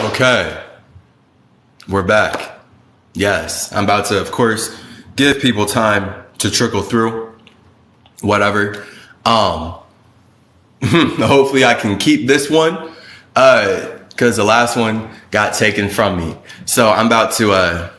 Okay, we're back. Yes, I'm about to, of course, give people time to trickle through, whatever. Hopefully I can keep this one, because the last one got taken from me. So I'm about to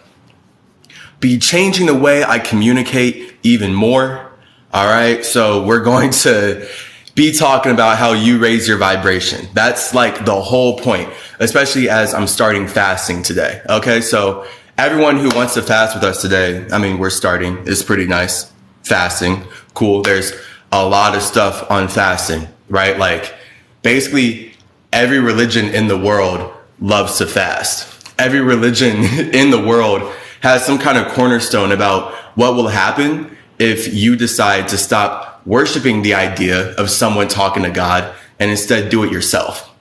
be changing the way I communicate even more. All right, so we're going to be talking about how you raise your vibration. That's like the whole point, especially as I'm starting fasting today. Okay, so everyone who wants to fast with us today, I mean, we're starting. It's pretty nice. Fasting, cool. There's a lot of stuff on fasting, right? Like basically every religion in the world loves to fast. Every religion in the world has some kind of cornerstone about what will happen if you decide to stop worshiping the idea of someone talking to God and instead do it yourself.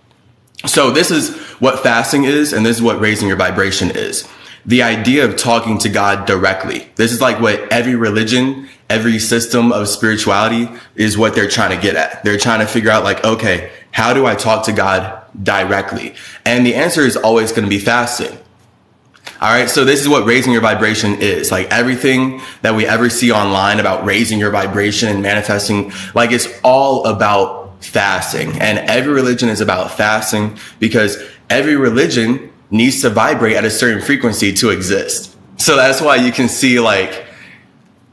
So this is what fasting is, and this is what raising your vibration is. The idea of talking to God directly. This is like what every religion, every system of spirituality is what they're trying to get at. They're trying to figure out like, okay, how do I talk to God directly? And the answer is always going to be fasting. All right. So this is what raising your vibration is. Like everything that we ever see online about raising your vibration and manifesting, like it's all about fasting. And every religion is about fasting because every religion needs to vibrate at a certain frequency to exist. So that's why you can see like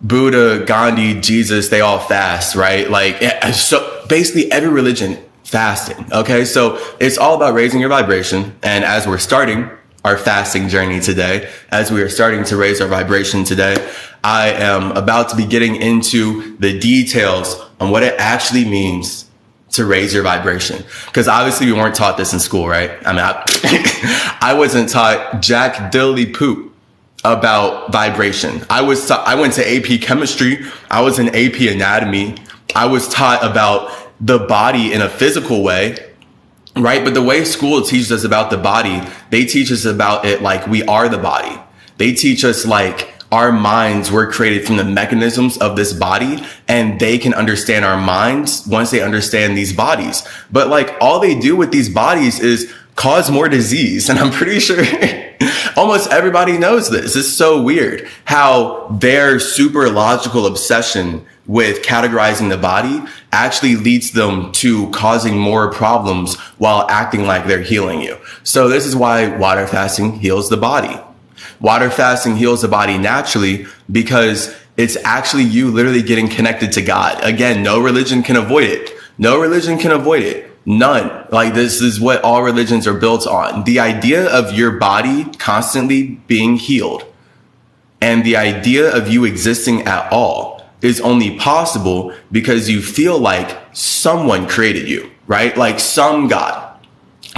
Buddha, Gandhi, Jesus, they all fast, right? Like, so basically every religion fasting. Okay. So it's all about raising your vibration. And as we're starting our fasting journey today, as we are starting to raise our vibration today, I am about to be getting into the details on what it actually means to raise your vibration. Because obviously we weren't taught this in school, right? I mean, I wasn't taught jack diddly poop about vibration. I went to AP chemistry. I was in AP anatomy. I was taught about the body in a physical way. Right. But the way school teaches us about the body, they teach us about it like we are the body. They teach us like our minds were created from the mechanisms of this body, and they can understand our minds once they understand these bodies. But like all they do with these bodies is cause more disease. And I'm pretty sure almost everybody knows this. It's so weird how their super logical obsession with categorizing the body actually leads them to causing more problems while acting like they're healing you. So this is why water fasting heals the body. Water fasting heals the body naturally because it's actually you literally getting connected to God. Again, no religion can avoid it. No religion can avoid it. None. Like this is what all religions are built on. The idea of your body constantly being healed and the idea of you existing at all is only possible because you feel like someone created you, right? Like some God.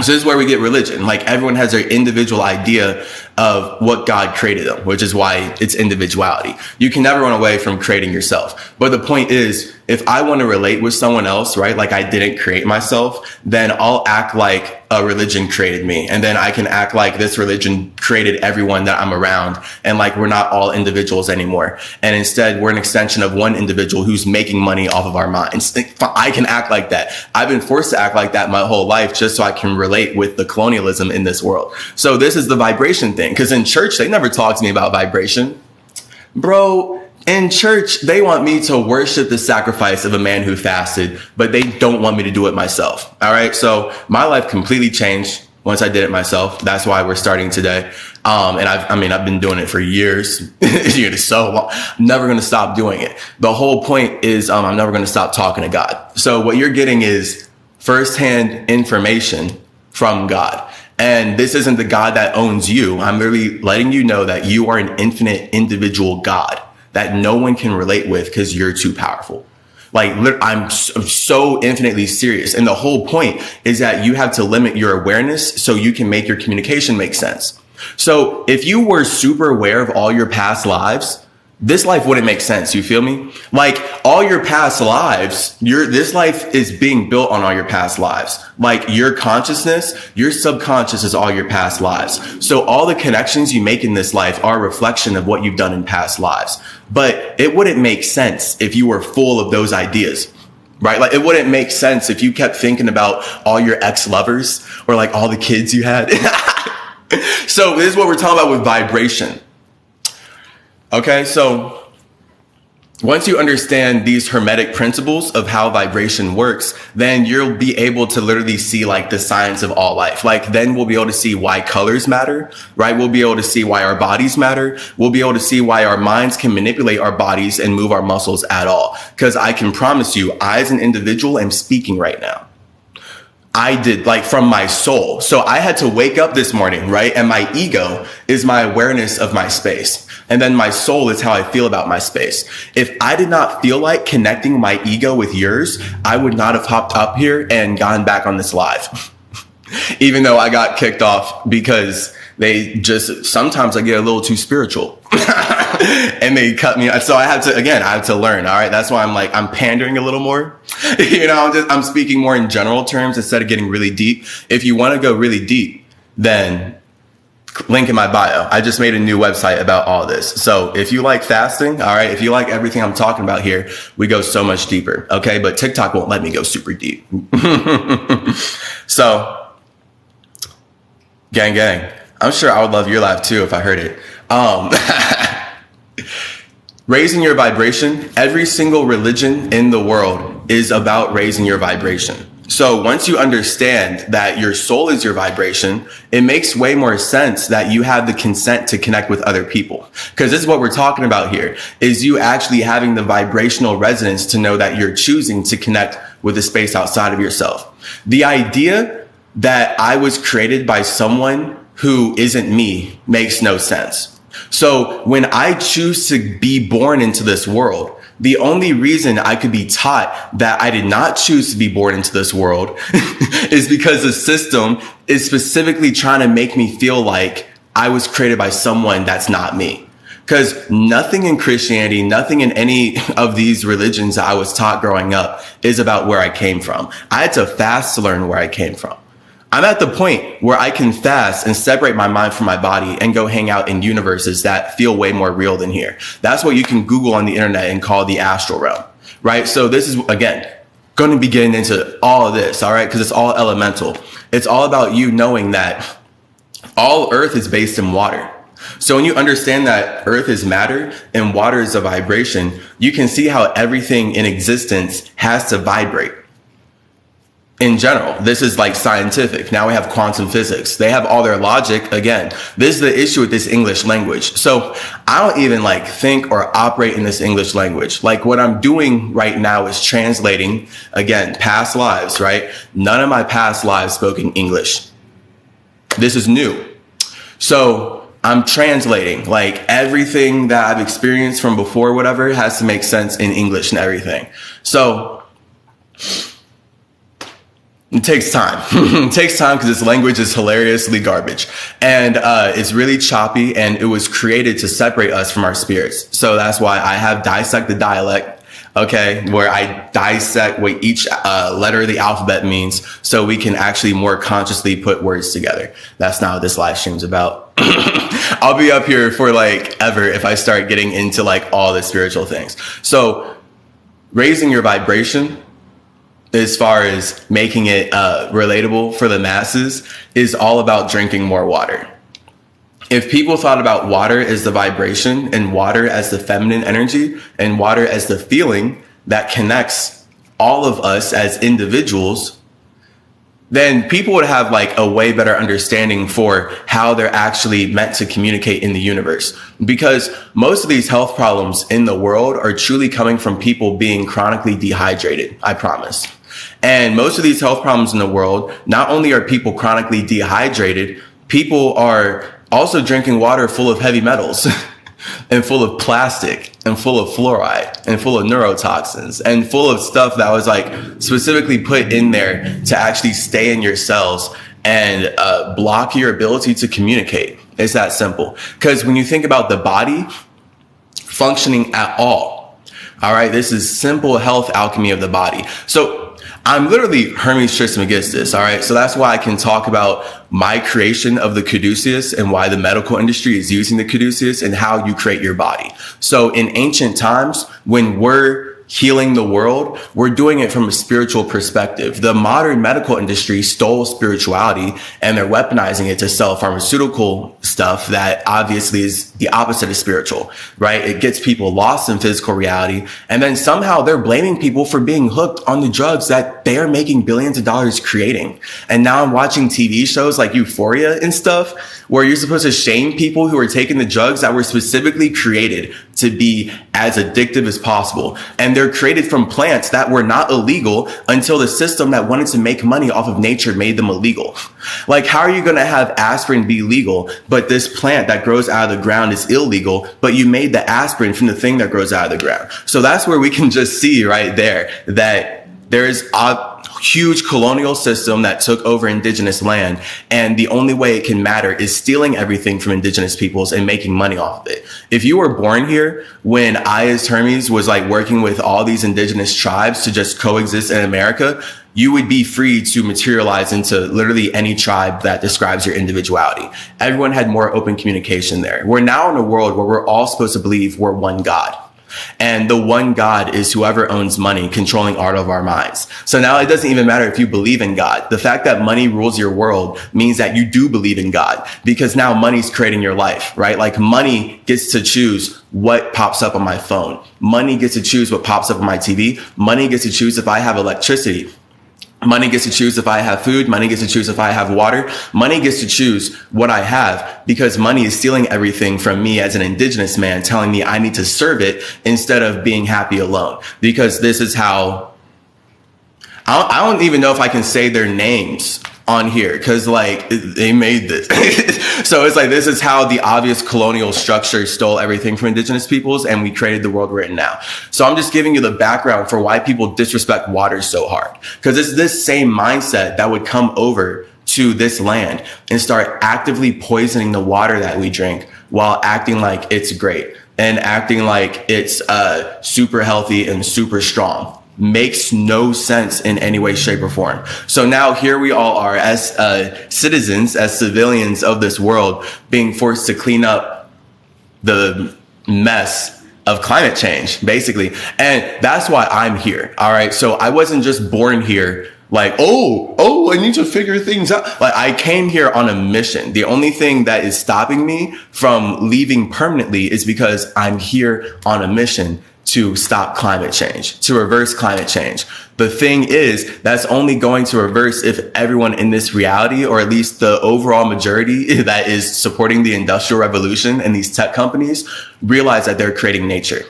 So this is where we get religion. Like everyone has their individual idea of what God created them, which is why it's individuality. You can never run away from creating yourself. But the point is, if I want to relate with someone else, right, like I didn't create myself, then I'll act like a religion created me. And then I can act like this religion created everyone that I'm around. And like we're not all individuals anymore. And instead, we're an extension of one individual who's making money off of our minds. I can act like that. I've been forced to act like that my whole life just so I can relate with the colonialism in this world. So this is the vibration thing. Because in church, they never talk to me about vibration. Bro, in church, they want me to worship the sacrifice of a man who fasted, but they don't want me to do it myself. All right. So my life completely changed once I did it myself. That's why we're starting today. And I've been doing it for years. It's so long. I'm never going to stop doing it. The whole point is, I'm never going to stop talking to God. So what you're getting is firsthand information from God. And this isn't the God that owns you. I'm really letting you know that you are an infinite individual God that no one can relate with because you're too powerful. Like I'm so infinitely serious. And the whole point is that you have to limit your awareness so you can make your communication make sense. So if you were super aware of all your past lives, this life wouldn't make sense. You feel me? Like all your past lives, this life is being built on all your past lives. Like your consciousness, your subconscious is all your past lives. So all the connections you make in this life are a reflection of what you've done in past lives. But it wouldn't make sense if you were full of those ideas. Right? Like it wouldn't make sense if you kept thinking about all your ex-lovers or like all the kids you had. So this is what we're talking about with vibration. Okay, so once you understand these hermetic principles of how vibration works, then you'll be able to literally see like the science of all life. Like then we'll be able to see why colors matter, right? We'll be able to see why our bodies matter. We'll be able to see why our minds can manipulate our bodies and move our muscles at all. Because I can promise you, I as an individual am speaking right now. I did, like, from my soul. So I had to wake up this morning, right? And my ego is my awareness of my space. And then my soul is how I feel about my space. If I did not feel like connecting my ego with yours, I would not have hopped up here and gone back on this live. Even though I got kicked off because they just, sometimes I get a little too spiritual and they cut me. So I have to learn. All right. That's why I'm pandering a little more. I'm speaking more in general terms instead of getting really deep. If you want to go really deep, then link in my bio. I just made a new website about all this. So if you like fasting, all right, if you like everything I'm talking about here, we go so much deeper. Okay. But TikTok won't let me go super deep. So gang. I'm sure I would love your laugh too if I heard it. Raising your vibration. Every single religion in the world is about raising your vibration. So once you understand that your soul is your vibration, it makes way more sense that you have the consent to connect with other people. Because this is what we're talking about here, is you actually having the vibrational resonance to know that you're choosing to connect with the space outside of yourself. The idea that I was created by someone who isn't me makes no sense. So when I choose to be born into this world, the only reason I could be taught that I did not choose to be born into this world is because the system is specifically trying to make me feel like I was created by someone that's not me. Because nothing in Christianity, nothing in any of these religions that I was taught growing up is about where I came from. I had to fast to learn where I came from. I'm at the point where I can fast and separate my mind from my body and go hang out in universes that feel way more real than here. That's what you can Google on the internet and call the astral realm, right? So this is, again, going to be getting into all of this, all right? Because it's all elemental. It's all about you knowing that all earth is based in water. So when you understand that earth is matter and water is a vibration, you can see how everything in existence has to vibrate. In general, this is like scientific. Now we have quantum physics. They have all their logic. Again, this is the issue with this English language. So I don't even think or operate in this English language. Like what I'm doing right now is translating, again, past lives, right? None of my past lives spoke in English. This is new. So I'm translating, like everything that I've experienced from before, whatever, has to make sense in English and everything. So it takes time. It takes time because this language is hilariously garbage. And it's really choppy, and it was created to separate us from our spirits. So that's why I have dissected dialect, okay, where I dissect what each letter of the alphabet means so we can actually more consciously put words together. That's not what this live stream's about. I'll be up here for ever if I start getting into all the spiritual things. So raising your vibration, as far as making it relatable for the masses, is all about drinking more water. If people thought about water as the vibration and water as the feminine energy and water as the feeling that connects all of us as individuals, then people would have a way better understanding for how they're actually meant to communicate in the universe. Because most of these health problems in the world are truly coming from people being chronically dehydrated, I promise. And most of these health problems in the world, not only are people chronically dehydrated, people are also drinking water full of heavy metals and full of plastic and full of fluoride and full of neurotoxins and full of stuff that was specifically put in there to actually stay in your cells and block your ability to communicate. It's that simple. Because when you think about the body functioning at all right, this is simple health alchemy of the body. So I'm literally Hermes Trismegistus, all right? So that's why I can talk about my creation of the caduceus and why the medical industry is using the caduceus and how you create your body. So in ancient times, when we're healing the world, we're doing it from a spiritual perspective. The modern medical industry stole spirituality and they're weaponizing it to sell pharmaceutical stuff that obviously is the opposite of spiritual, right? It gets people lost in physical reality. And then somehow they're blaming people for being hooked on the drugs that they are making billions of dollars creating. And now I'm watching TV shows like Euphoria and stuff where you're supposed to shame people who are taking the drugs that were specifically created to be as addictive as possible. And they're created from plants that were not illegal until the system that wanted to make money off of nature made them illegal. Like, how are you going to have aspirin be legal, but this plant that grows out of the ground is illegal, but you made the aspirin from the thing that grows out of the ground? So that's where we can just see right there that there is a huge colonial system that took over indigenous land. And the only way it can matter is stealing everything from indigenous peoples and making money off of it. If you were born here when I, as Hermes, was like working with all these indigenous tribes to just coexist in America, you would be free to materialize into literally any tribe that describes your individuality. Everyone had more open communication there. We're now in a world where we're all supposed to believe we're one God. And the one God is whoever owns money, controlling all of our minds. So now it doesn't even matter if you believe in God. The fact that money rules your world means that you do believe in God, because now money's creating your life, right? Like, money gets to choose what pops up on my phone. Money gets to choose what pops up on my TV. Money gets to choose if I have electricity. Money gets to choose if I have food. Money gets to choose if I have water. Money gets to choose what I have, because money is stealing everything from me as an indigenous man, telling me I need to serve it instead of being happy alone. Because this is how, I don't even know if I can say their names on here, because like they made this. So it's like, this is how the obvious colonial structure stole everything from indigenous peoples, and we created the world we're in now. So I'm just giving you the background for why people disrespect water so hard, because it's this same mindset that would come over to this land and start actively poisoning the water that we drink while acting like it's great and acting like it's super healthy and super strong. Makes no sense in any way, shape, or form. So now here we all are as citizens, as civilians of this world, being forced to clean up the mess of climate change, basically. And that's why I'm here. All right. So I wasn't just born here like, oh, I need to figure things out. Like, I came here on a mission. The only thing that is stopping me from leaving permanently is because I'm here on a mission to stop climate change, to reverse climate change. The thing is, that's only going to reverse if everyone in this reality, or at least the overall majority that is supporting the Industrial Revolution and these tech companies, realize that they're creating nature.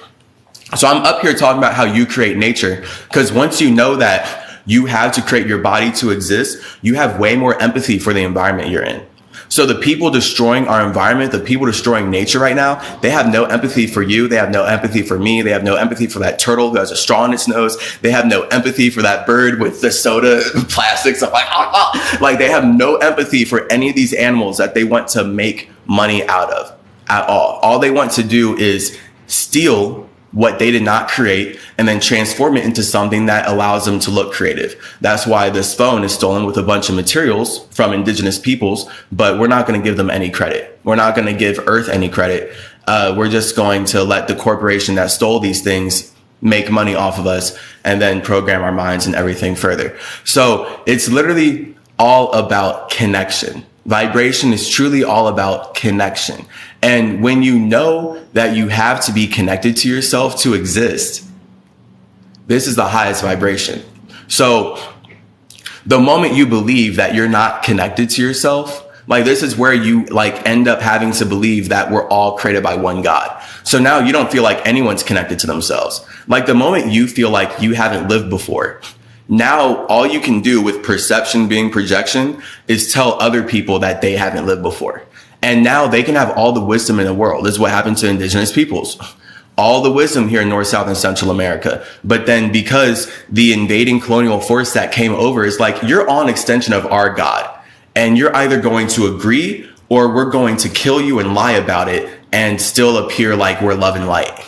So I'm up here talking about how you create nature, because once you know that you have to create your body to exist, you have way more empathy for the environment you're in. So the people destroying our environment, the people destroying nature right now, they have no empathy for you. They have no empathy for me. They have no empathy for that turtle who has a straw in its nose. They have no empathy for that bird with the soda plastics. Like, they have no empathy for any of these animals that they want to make money out of at all. All they want to do is steal what they did not create and then transform it into something that allows them to look creative. That's why this phone is stolen with a bunch of materials from indigenous peoples, but we're not going to give them any credit. We're not going to give Earth any credit. We're just going to let the corporation that stole these things make money off of us and then program our minds and everything further. So it's literally all about connection. Vibration is truly all about connection. And when you know that you have to be connected to yourself to exist, this is the highest vibration. So the moment you believe that you're not connected to yourself, like, this is where you like end up having to believe that we're all created by one God. So now you don't feel like anyone's connected to themselves. Like, the moment you feel like you haven't lived before, now all you can do with perception being projection is tell other people that they haven't lived before. And now they can have all the wisdom in the world. This is what happened to indigenous peoples. All the wisdom here in North, South, and Central America. But then because the invading colonial force that came over is like, you're all an extension of our God. And you're either going to agree or we're going to kill you and lie about it and still appear like we're love and light.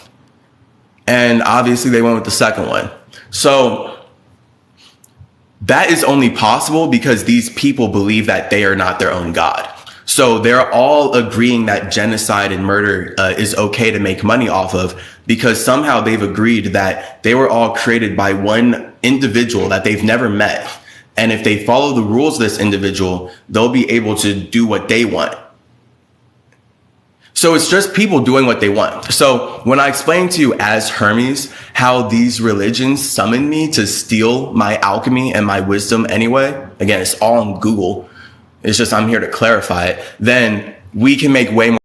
And obviously they went with the second one. So that is only possible because these people believe that they are not their own God. So they're all agreeing that genocide and murder is okay to make money off of, because somehow they've agreed that they were all created by one individual that they've never met. And if they follow the rules of this individual, they'll be able to do what they want. So it's just people doing what they want. So when I explain to you as Hermes how these religions summon me to steal my alchemy and my wisdom anyway, again, it's all on Google. It's just I'm here to clarify it. Then we can make way more.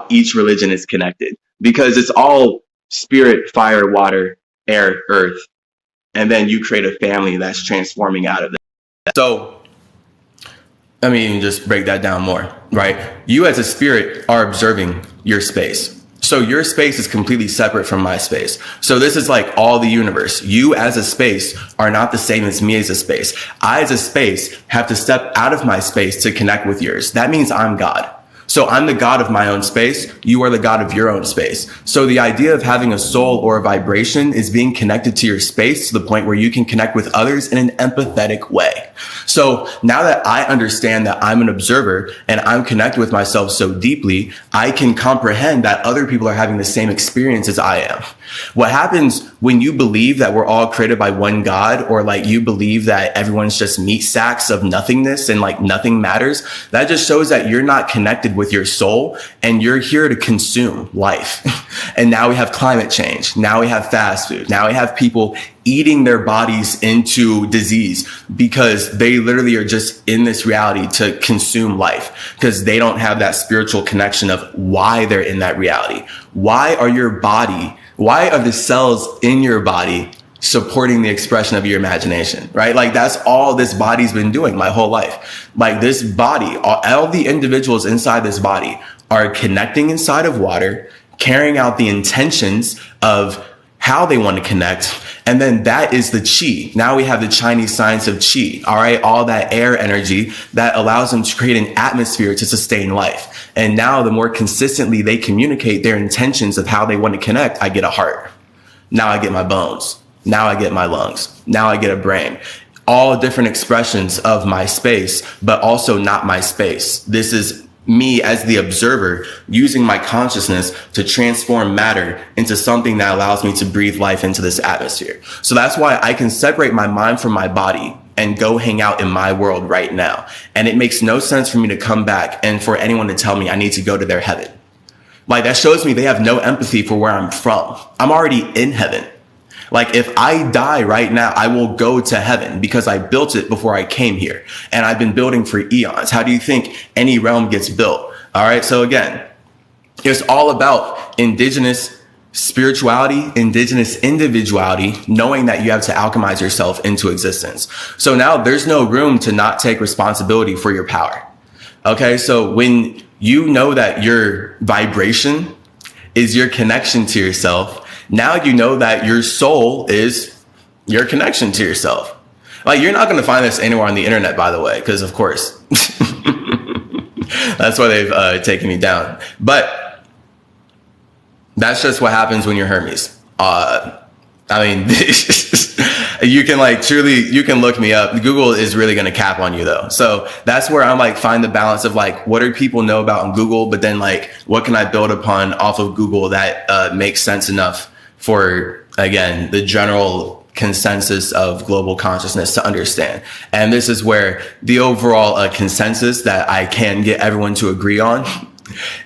Each religion is connected because it's all spirit, fire, water, air, earth. And then you create a family that's transforming out of that. So let me even just break that down more, right? You as a spirit are observing your space. So your space is completely separate from my space. So this is like all the universe. You as a space are not the same as me as a space. I as a space have to step out of my space to connect with yours. That means I'm God. So I'm the God of my own space. You are the God of your own space. So the idea of having a soul or a vibration is being connected to your space to the point where you can connect with others in an empathetic way. So now that I understand that I'm an observer and I'm connected with myself so deeply, I can comprehend that other people are having the same experience as I am. What happens when you believe that we're all created by one God, or like you believe that everyone's just meat sacks of nothingness and like nothing matters, that just shows that you're not connected with your soul and you're here to consume life. And now we have climate change. Now we have fast food. Now we have people eating their bodies into disease because they literally are just in this reality to consume life because they don't have that spiritual connection of why they're in that reality. Why are the cells in your body supporting the expression of your imagination, right? Like that's all this body's been doing my whole life. Like this body, all the individuals inside this body are connecting inside of water, carrying out the intentions of how they want to connect. And then that is the chi. Now we have the Chinese science of chi, all right? All that air energy that allows them to create an atmosphere to sustain life. And now the more consistently they communicate their intentions of how they want to connect, I get a heart. Now I get my bones. Now I get my lungs. Now I get a brain. All different expressions of my space, but also not my space. This is me as the observer using my consciousness to transform matter into something that allows me to breathe life into this atmosphere. So that's why I can separate my mind from my body and go hang out in my world right now. And it makes no sense for me to come back and for anyone to tell me I need to go to their heaven. Like that shows me they have no empathy for where I'm from. I'm already in heaven. Like if I die right now, I will go to heaven because I built it before I came here. And I've been building for eons. How do you think any realm gets built? All right. So again, it's all about indigenous spirituality, indigenous individuality, knowing that you have to alchemize yourself into existence. So now there's no room to not take responsibility for your power. Okay. So when you know that your vibration is your connection to yourself, now you know that your soul is your connection to yourself. Like you're not going to find this anywhere on the internet, by the way, because of course, that's why they've taken me down. But that's just what happens when you're Hermes. I mean, you can like truly, you can look me up. Google is really going to cap on you though. So that's where I'm like, find the balance of like, what do people know about on Google? But then like, what can I build upon off of Google that makes sense enough for, again, the general consensus of global consciousness to understand. And this is where the overall consensus that I can get everyone to agree on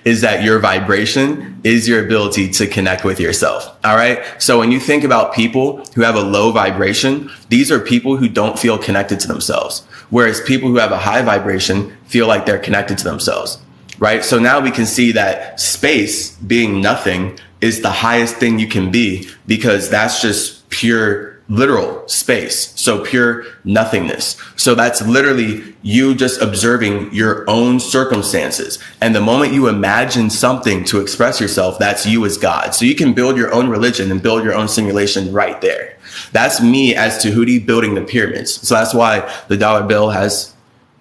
is that your vibration is your ability to connect with yourself. All right. So when you think about people who have a low vibration, these are people who don't feel connected to themselves. Whereas people who have a high vibration feel like they're connected to themselves. Right. So now we can see that space being nothing is the highest thing you can be, because that's just pure literal space. So pure nothingness. So that's literally you just observing your own circumstances. And the moment you imagine something to express yourself, that's you as God. So you can build your own religion and build your own simulation right there. That's me as Tahuti building the pyramids. So that's why the dollar bill has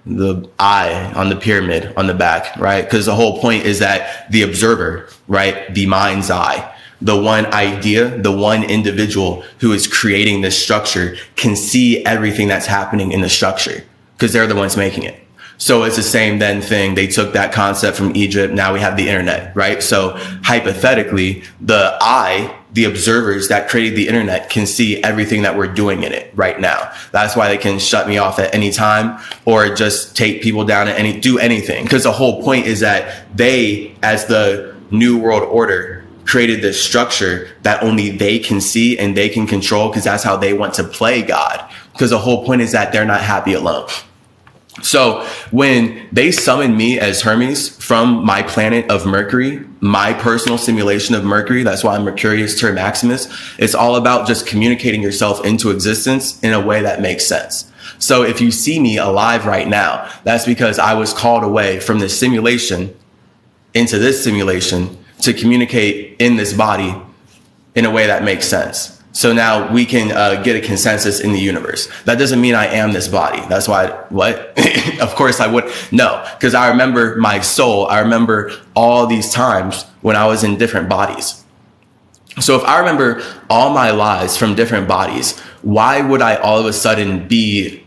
the eye on the pyramid on the back, right? Because the whole point is that the observer, right? The mind's eye, the one idea, the one individual who is creating this structure can see everything that's happening in the structure because they're the ones making it. So it's the same then thing. They took that concept from Egypt. Now we have the internet, right? So hypothetically, the observers that created the internet can see everything that we're doing in it right now. That's why they can shut me off at any time or just take people down at do anything. Because the whole point is that they, as the New World Order, created this structure that only they can see and they can control, because that's how they want to play God. Because the whole point is that they're not happy alone. So when they summoned me as Hermes from my planet of Mercury, my personal simulation of Mercury, that's why I'm Mercurius Ter Maximus, it's all about just communicating yourself into existence in a way that makes sense. So if you see me alive right now, that's because I was called away from this simulation into this simulation to communicate in this body in a way that makes sense. So now we can get a consensus in the universe. That doesn't mean I am this body. That's why, what? Of course I would. No, because I remember my soul. I remember all these times when I was in different bodies. So if I remember all my lives from different bodies, why would I all of a sudden be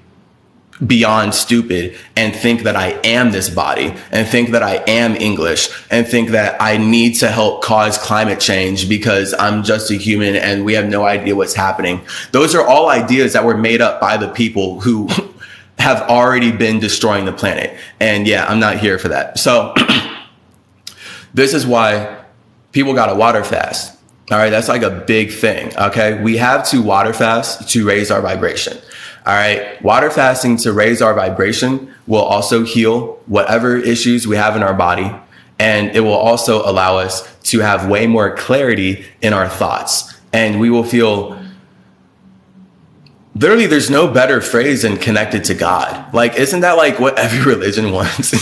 beyond stupid and think that I am this body and think that I am English and think that I need to help cause climate change because I'm just a human and we have no idea what's happening? Those are all ideas that were made up by the people who have already been destroying the planet. And yeah, I'm not here for that. So this is why people got to water fast. All right. That's like a big thing. Okay. We have to water fast to raise our vibration. All right. Water fasting to raise our vibration will also heal whatever issues we have in our body. And it will also allow us to have way more clarity in our thoughts. And we will feel, literally, there's no better phrase than connected to God. Like, isn't that like what every religion wants?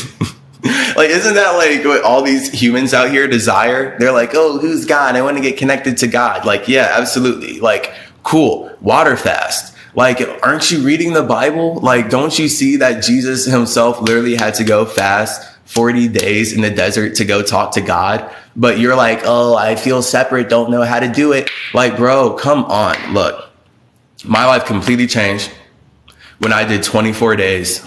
Like, isn't that like what all these humans out here desire? They're like, oh, who's God? I want to get connected to God. Like, yeah, absolutely. Like, cool. Water fast. Like, aren't you reading the Bible? Like, don't you see that Jesus himself literally had to go fast 40 days in the desert to go talk to God? But you're like, oh, I feel separate, don't know how to do it. Like, bro, come on. Look, my life completely changed when I did 24 days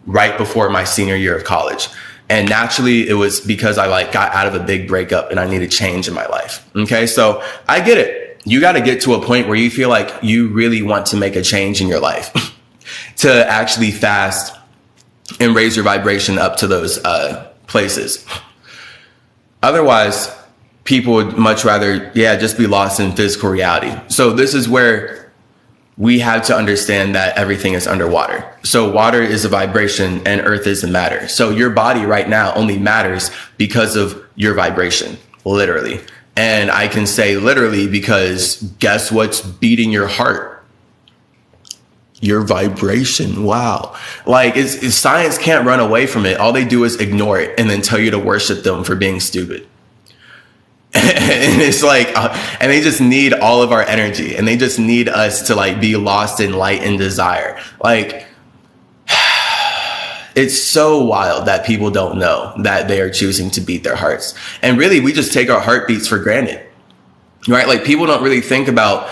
right before my senior year of college. And naturally, it was because I like got out of a big breakup and I needed change in my life. Okay, so I get it. You got to get to a point where you feel like you really want to make a change in your life to actually fast and raise your vibration up to those places. Otherwise, people would much rather, just be lost in physical reality. So this is where we have to understand that everything is underwater. So water is a vibration and earth is a matter. So your body right now only matters because of your vibration, literally. And I can say literally because guess what's beating your heart? Your vibration. Wow. Like it's science can't run away from it. All they do is ignore it and then tell you to worship them for being stupid. And it's like, and they just need all of our energy and they just need us to like be lost in light and desire. Like, it's so wild that people don't know that they are choosing to beat their hearts. And really, we just take our heartbeats for granted, right? Like people don't really think about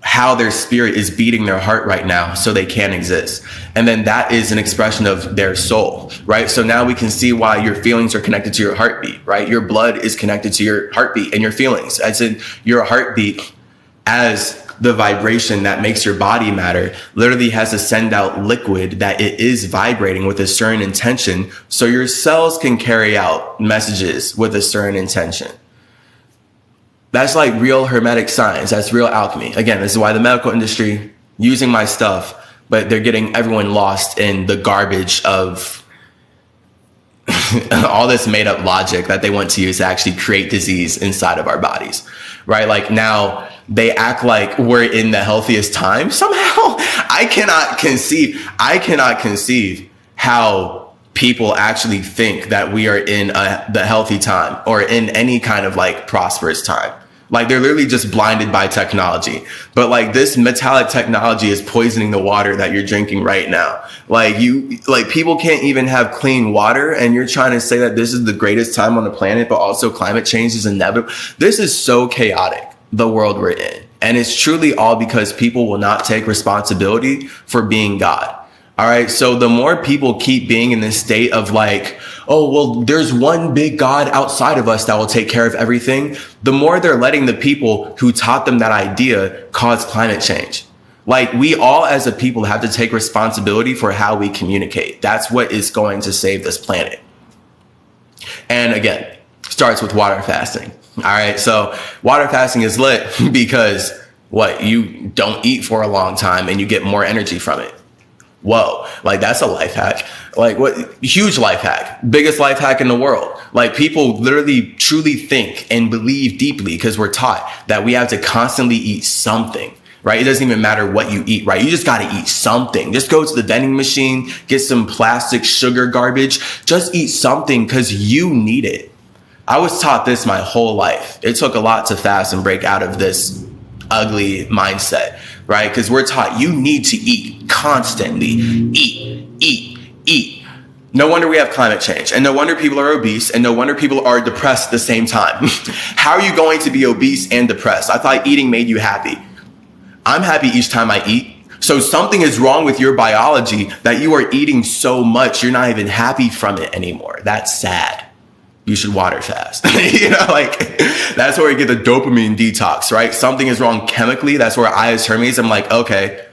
how their spirit is beating their heart right now so they can exist. And then that is an expression of their soul, right? So now we can see why your feelings are connected to your heartbeat, right? Your blood is connected to your heartbeat and your feelings. As in your heartbeat as the vibration that makes your body matter literally has to send out liquid that it is vibrating with a certain intention so your cells can carry out messages with a certain intention. That's like real hermetic science. That's real alchemy. Again, this is why the medical industry using my stuff, but they're getting everyone lost in the garbage of all this made up logic that they want to use to actually create disease inside of our bodies, right? Like now they act like we're in the healthiest time somehow. I cannot conceive how people actually think that we are in the healthy time or in any kind of like prosperous time. Like they're literally just blinded by technology. But like this metallic technology is poisoning the water that you're drinking right now. Like people can't even have clean water and you're trying to say that this is the greatest time on the planet, but also climate change is inevitable. This is so chaotic, the world we're in. And it's truly all because people will not take responsibility for being God. All right. So the more people keep being in this state of like, oh, well, there's one big God outside of us that will take care of everything, the more they're letting the people who taught them that idea cause climate change. Like, we all as a people have to take responsibility for how we communicate. That's what is going to save this planet. And again, starts with water fasting. All right. So water fasting is lit because what? You don't eat for a long time and you get more energy from it. Whoa, like that's a life hack. Like, what? Huge life hack, biggest life hack in the world. Like, people literally truly think and believe deeply, because we're taught that we have to constantly eat something, right? It doesn't even matter what you eat, right? You just got to eat something. Just go to the vending machine, get some plastic sugar garbage, just eat something because you need it. I was taught this my whole life. It took a lot to fast and break out of this ugly mindset, right? Because we're taught you need to eat constantly. Eat. No wonder we have climate change, and no wonder people are obese, and no wonder people are depressed at the same time. How are you going to be obese and depressed? I thought eating made you happy. I'm happy each time I eat. So something is wrong with your biology that you are eating so much, you're not even happy from it anymore. That's sad. You should water fast. Like, that's where you get the dopamine detox, right? Something is wrong chemically. That's where I, as Hermes, I'm like, okay,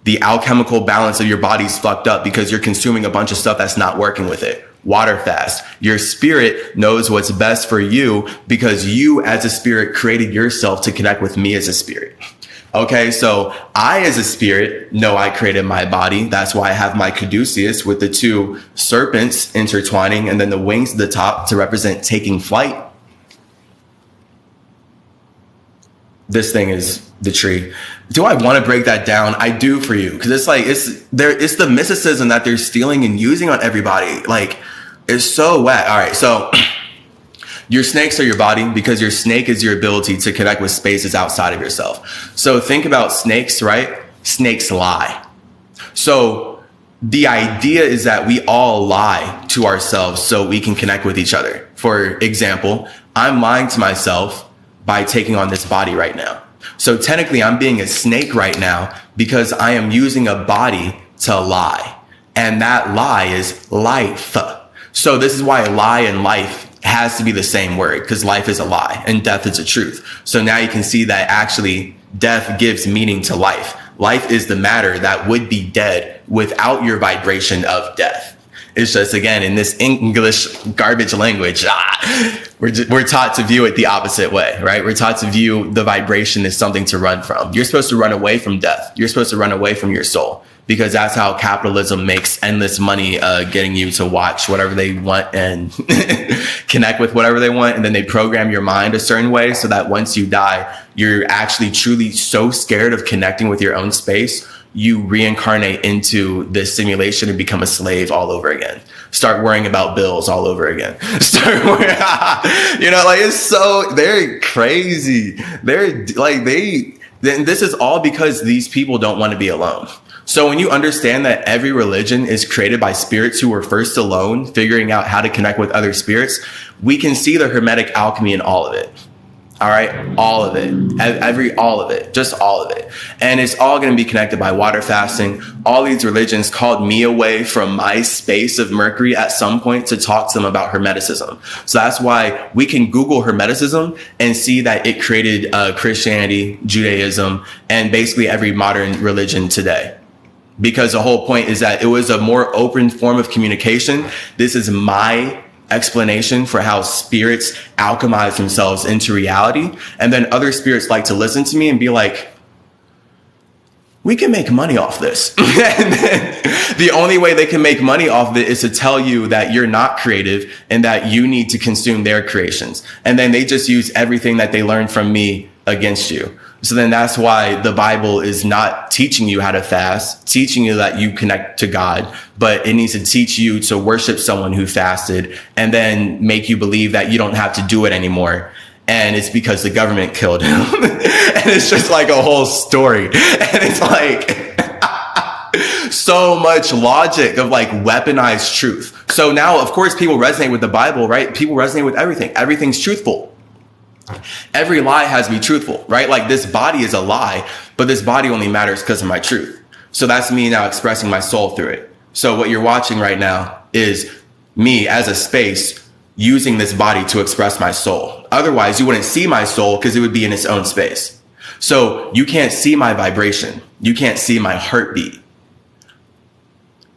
the alchemical balance of your body's fucked up because you're consuming a bunch of stuff that's not working with it. Water fast. Your spirit knows what's best for you because you, as a spirit, created yourself to connect with me as a spirit. Okay, so I, as a spirit, know I created my body. That's why I have my caduceus with the two serpents intertwining and then the wings at the top to represent taking flight. This thing is the tree. Do I want to break that down? I do, for you, because it's like it's the mysticism that they're stealing and using on everybody. Like, it's so whack. All right, so your snakes are your body because your snake is your ability to connect with spaces outside of yourself. So think about snakes, right? Snakes lie. So the idea is that we all lie to ourselves so we can connect with each other. For example, I'm lying to myself by taking on this body right now. So technically I'm being a snake right now because I am using a body to lie. And that lie is life. So this is why lie and life has to be the same word, because life is a lie and death is a truth. So now you can see that actually death gives meaning to life. Life is the matter that would be dead without your vibration of death. It's just, again, in this English garbage language, we're taught to view it the opposite way, right? We're taught to view the vibration as something to run from. You're supposed to run away from death. You're supposed to run away from your soul, because that's how capitalism makes endless money, getting you to watch whatever they want and connect with whatever they want. And then they program your mind a certain way so that once you die, you're actually truly so scared of connecting with your own space, you reincarnate into this simulation and become a slave all over again. Start worrying about bills all over again. Start worrying, like, it's so, they're crazy. This is all because these people don't want to be alone. So when you understand that every religion is created by spirits who were first alone, figuring out how to connect with other spirits, we can see the Hermetic alchemy in all of it. All right. All of it, all of it, just all of it. And it's all going to be connected by water fasting. All these religions called me away from my space of Mercury at some point to talk to them about Hermeticism. So that's why we can Google Hermeticism and see that it created Christianity, Judaism, and basically every modern religion today. Because the whole point is that it was a more open form of communication. This is my explanation for how spirits alchemize themselves into reality. And then other spirits like to listen to me and be like, we can make money off this. And then the only way they can make money off of it is to tell you that you're not creative and that you need to consume their creations. And then they just use everything that they learned from me against you. So then that's why the Bible is not teaching you how to fast, teaching you that you connect to God, but it needs to teach you to worship someone who fasted and then make you believe that you don't have to do it anymore. And it's because the government killed him. And it's just like a whole story. And it's like so much logic of like weaponized truth. So now, of course, people resonate with the Bible, right? People resonate with everything. Everything's truthful. Every lie has to be truthful, right? Like, this body is a lie, but this body only matters because of my truth. So that's me now expressing my soul through it. So what you're watching right now is me as a space using this body to express my soul. Otherwise, you wouldn't see my soul because it would be in its own space. So you can't see my vibration. You can't see my heartbeat.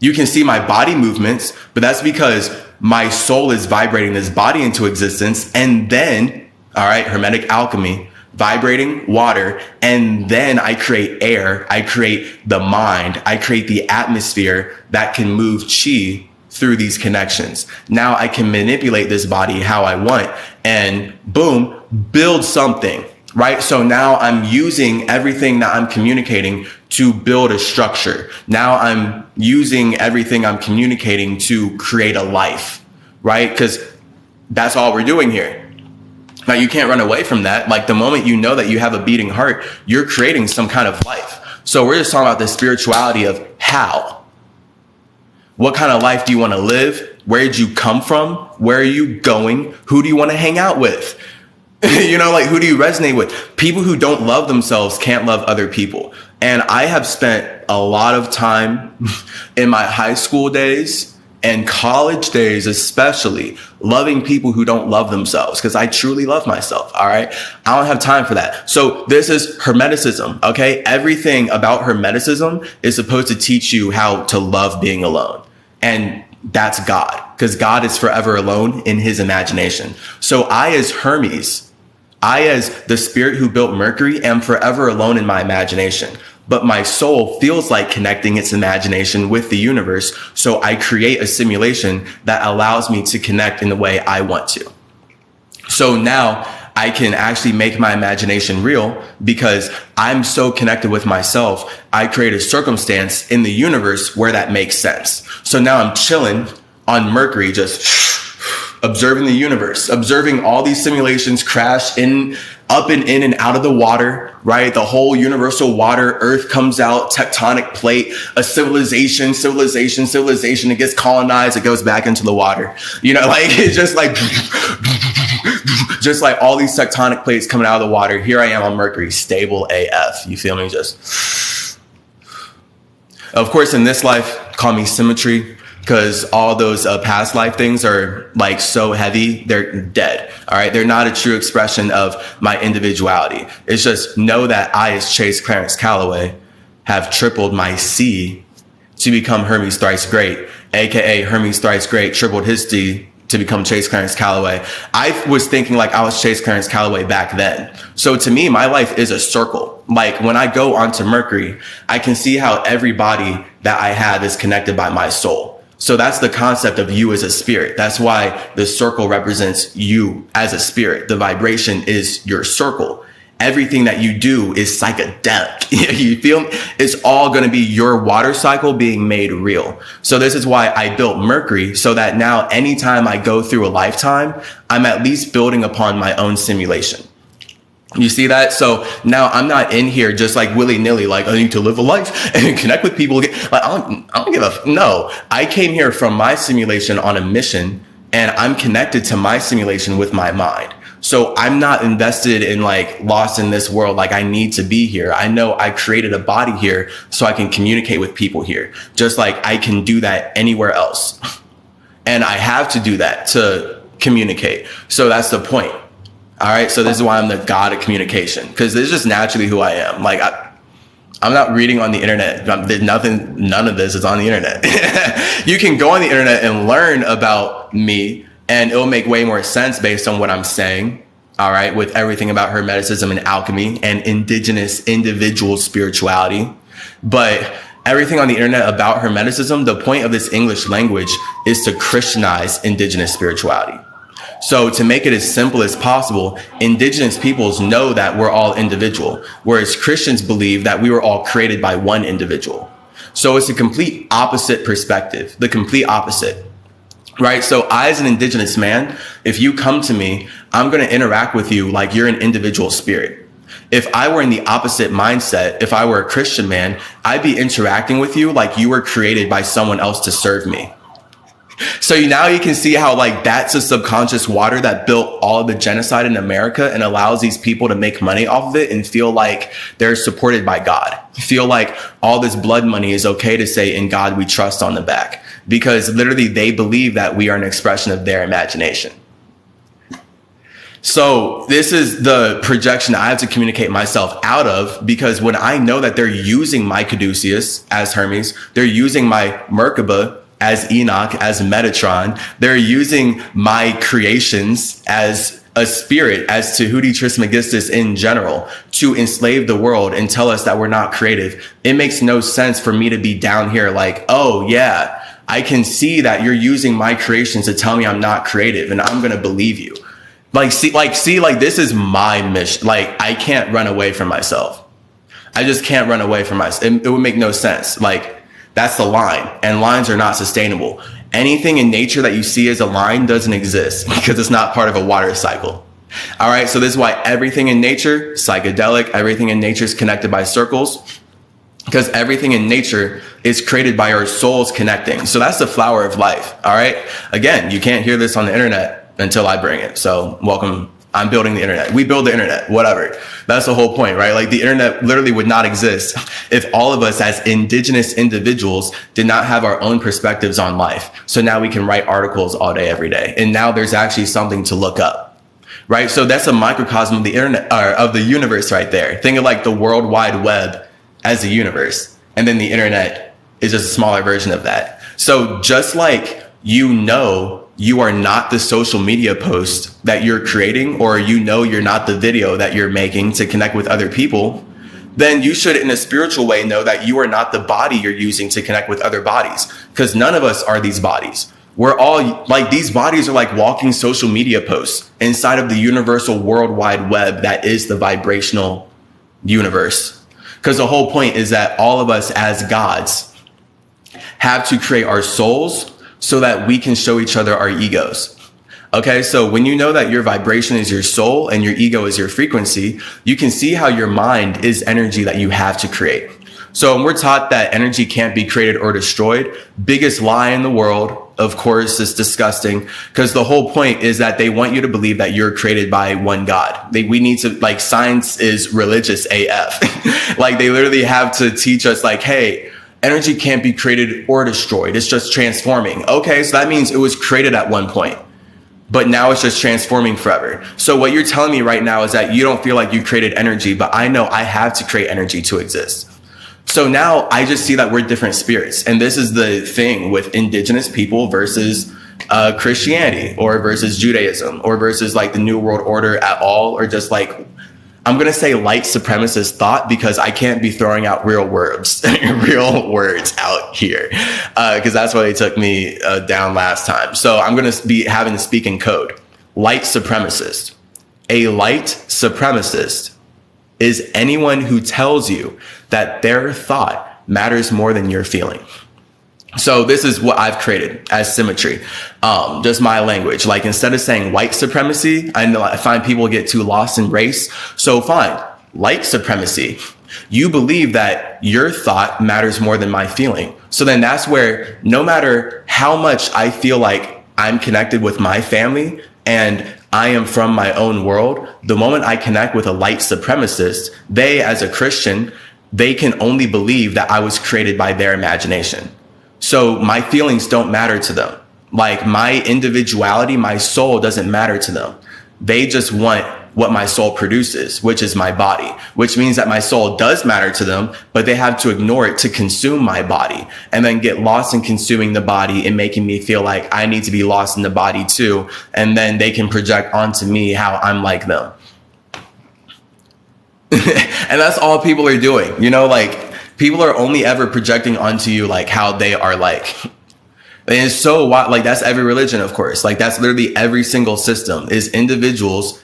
You can see my body movements, but that's because my soul is vibrating this body into existence. And then, all right, Hermetic alchemy, vibrating water. And then I create air. I create the mind. I create the atmosphere that can move chi through these connections. Now I can manipulate this body how I want and boom, build something. Right? So now I'm using everything that I'm communicating to build a structure. Now I'm using everything I'm communicating to create a life, right? Because that's all we're doing here. Now you can't run away from that. Like the moment you know that you have a beating heart, you're creating some kind of life. So we're just talking about the spirituality of how. What kind of life do you want to live? Where did you come from? Where are you going? Who do you want to hang out with? You know, like who do you resonate with? People who don't love themselves can't love other people. And I have spent a lot of time in my high school days and college days, especially loving people who don't love themselves because I truly love myself. All right. I don't have time for that. So this is Hermeticism. Okay. Everything about Hermeticism is supposed to teach you how to love being alone. And that's God, because God is forever alone in his imagination. So I, as Hermes, I, as the spirit who built Mercury, am forever alone in my imagination. But my soul feels like connecting its imagination with the universe. So I create a simulation that allows me to connect in the way I want to. So now I can actually make my imagination real because I'm so connected with myself. I create a circumstance in the universe where that makes sense. So now I'm chilling on Mercury, just observing the universe, observing all these simulations crash up and in and out of the water, right? The whole universal water, earth comes out, tectonic plate, a civilization, it gets colonized, it goes back into the water. You know, like it's just like all these tectonic plates coming out of the water. Here I am on Mercury, stable AF. You feel me? Just, of course, in this life, call me CymaTree, because all those past life things are like so heavy, they're dead. All right. They're not a true expression of my individuality. It's just know that I, as Chase Clarence Calloway, have tripled my C to become Hermes Thrice Great, aka Hermes Thrice Great tripled his D to become Chase Clarence Calloway. I was thinking like I was Chase Clarence Calloway back then. So to me, my life is a circle. Like when I go onto Mercury, I can see how every body that I have is connected by my soul. So that's the concept of you as a spirit. That's why the circle represents you as a spirit. The vibration is your circle. Everything that you do is psychedelic. You feel me? It's all going to be your water cycle being made real. So this is why I built Mercury, so that now anytime I go through a lifetime, I'm at least building upon my own simulation. You see that? So now I'm not in here just like willy-nilly, like I need to live a life and connect with people. Like I don't give a, no, I came here from my simulation on a mission, and I'm connected to my simulation with my mind. So I'm not invested in like lost in this world. Like I need to be here. I know I created a body here so I can communicate with people here, just like I can do that anywhere else. And I have to do that to communicate. So that's the point. All right. So this is why I'm the god of communication, because this is just naturally who I am. Like I'm not reading on the internet. None of this is on the internet. You can go on the internet and learn about me, and it'll make way more sense based on what I'm saying. All right. With everything about Hermeticism and alchemy and indigenous individual spirituality. But everything on the internet about Hermeticism, the point of this English language is to Christianize indigenous spirituality. So to make it as simple as possible, indigenous peoples know that we're all individual, whereas Christians believe that we were all created by one individual. So it's a complete opposite perspective, the complete opposite, right? So I, as an indigenous man, if you come to me, I'm going to interact with you like you're an individual spirit. If I were in the opposite mindset, if I were a Christian man, I'd be interacting with you like you were created by someone else to serve me. So now you can see how like that's a subconscious water that built all of the genocide in America and allows these people to make money off of it and feel like they're supported by God. Feel like all this blood money is okay to say, "In God we trust" on the back, because literally they believe that we are an expression of their imagination. So this is the projection I have to communicate myself out of, because when I know that they're using my Caduceus as Hermes, they're using my Merkaba as Enoch, as Metatron, they're using my creations as a spirit, as Tahuti Trismegistus in general, to enslave the world and tell us that we're not creative. It makes no sense for me to be down here like, oh yeah, I can see that you're using my creations to tell me I'm not creative, and I'm going to believe you. Like, this is my mission. Like, I can't run away from myself. I just can't run away from myself. It would make no sense. Like, that's the line, and lines are not sustainable. Anything in nature that you see as a line doesn't exist because it's not part of a water cycle. All right. So this is why everything in nature, psychedelic, everything in nature is connected by circles, because everything in nature is created by our souls connecting. So that's the flower of life. All right. Again, you can't hear this on the internet until I bring it. So welcome. I'm building the internet. We build the internet, whatever. That's the whole point, right? Like the internet literally would not exist if all of us as indigenous individuals did not have our own perspectives on life. So now we can write articles all day, every day. And now there's actually something to look up, right? So that's a microcosm of the internet, or of the universe right there. Think of like the World Wide Web as the universe. And then the internet is just a smaller version of that. So just like, you are not the social media post that you're creating, or you're not the video that you're making to connect with other people, then you should, in a spiritual way, know that you are not the body you're using to connect with other bodies, because none of us are these bodies. We're all like, these bodies are like walking social media posts inside of the universal World Wide Web that is the vibrational universe. Because the whole point is that all of us as gods have to create our souls so that we can show each other our egos. Okay, so when you know that your vibration is your soul and your ego is your frequency, you can see how your mind is energy that you have to create. So when we're taught that energy can't be created or destroyed, biggest lie in the world, of course, is disgusting, because the whole point is that they want you to believe that you're created by one God. We need to, like, science is religious AF. Like, they literally have to teach us, like, hey, energy can't be created or destroyed. It's just transforming. Okay, so that means it was created at one point, but now it's just transforming forever. So what you're telling me right now is that you don't feel like you created energy, but I know I have to create energy to exist. So now I just see that we're different spirits. And this is the thing with indigenous people versus Christianity, or versus Judaism, or versus like the New World Order at all, or just like, I'm going to say light supremacist thought, because I can't be throwing out real words out here, because that's why they took me down last time. So I'm going to be having to speak in code. Light supremacist. A light supremacist is anyone who tells you that their thought matters more than your feeling. So this is what I've created as CymaTree. Just my language. Like, instead of saying white supremacy, I find people get too lost in race. So fine, light supremacy. You believe that your thought matters more than my feeling. So then that's where, no matter how much I feel like I'm connected with my family and I am from my own world, the moment I connect with a light supremacist, they, as a Christian, they can only believe that I was created by their imagination. So my feelings don't matter to them. Like, my individuality, my soul doesn't matter to them. They just want what my soul produces, which is my body, which means that my soul does matter to them, but they have to ignore it to consume my body, and then get lost in consuming the body and making me feel like I need to be lost in the body too. And then they can project onto me how I'm like them. And that's all people are doing, like, people are only ever projecting onto you like how they are like. And it's so wild. Like, that's every religion, of course. Like, that's literally every single system, is individuals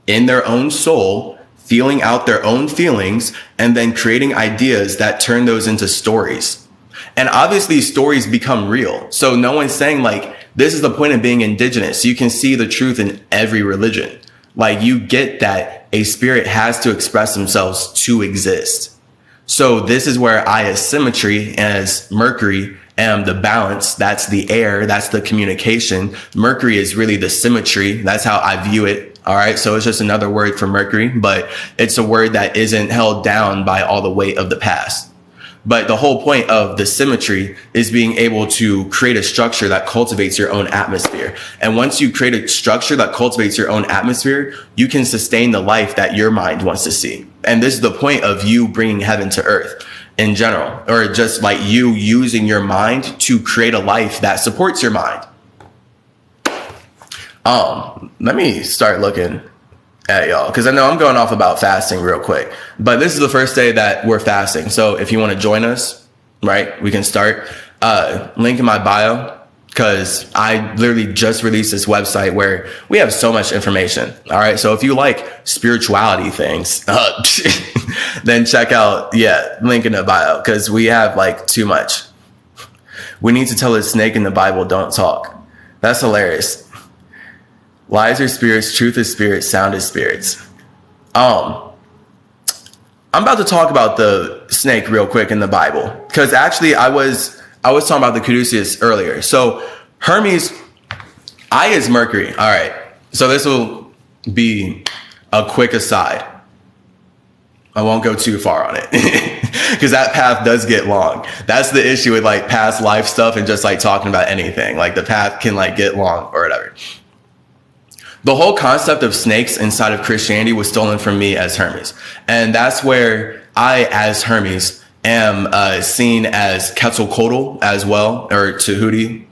in their own soul feeling out their own feelings and then creating ideas that turn those into stories. And obviously stories become real. So no one's saying, like, this is the point of being indigenous. You can see the truth in every religion. Like, you get that a spirit has to express themselves to exist. So this is where I, as CymaTree, as Mercury, am the balance. That's the air. That's the communication. Mercury is really the CymaTree. That's how I view it. All right. So it's just another word for Mercury, but it's a word that isn't held down by all the weight of the past. But the whole point of the CymaTree is being able to create a structure that cultivates your own atmosphere. And once you create a structure that cultivates your own atmosphere, you can sustain the life that your mind wants to see. And this is the point of you bringing heaven to earth in general, or just like you using your mind to create a life that supports your mind. Let me start looking at y'all, because I know I'm going off about fasting real quick, but this is the first day that we're fasting. So if you want to join us, right, we can start. Link in my bio, because I literally just released this website where we have so much information. All right. So if you like spirituality things, then check out, link in the bio, because we have like too much. We need to tell the snake in the Bible, don't talk. That's hilarious. Lies are spirits, truth is spirits, sound is spirits. I'm about to talk about the snake real quick in the Bible, because actually I was talking about the caduceus earlier. So Hermes, I is Mercury. All right. So this will be a quick aside. I won't go too far on it because that path does get long. That's the issue with like past life stuff and just like talking about anything. Like the path can like get long or whatever. The whole concept of snakes inside of Christianity was stolen from me as Hermes. And that's where I, as Hermes, am seen as Quetzalcoatl as well, or Tahuti,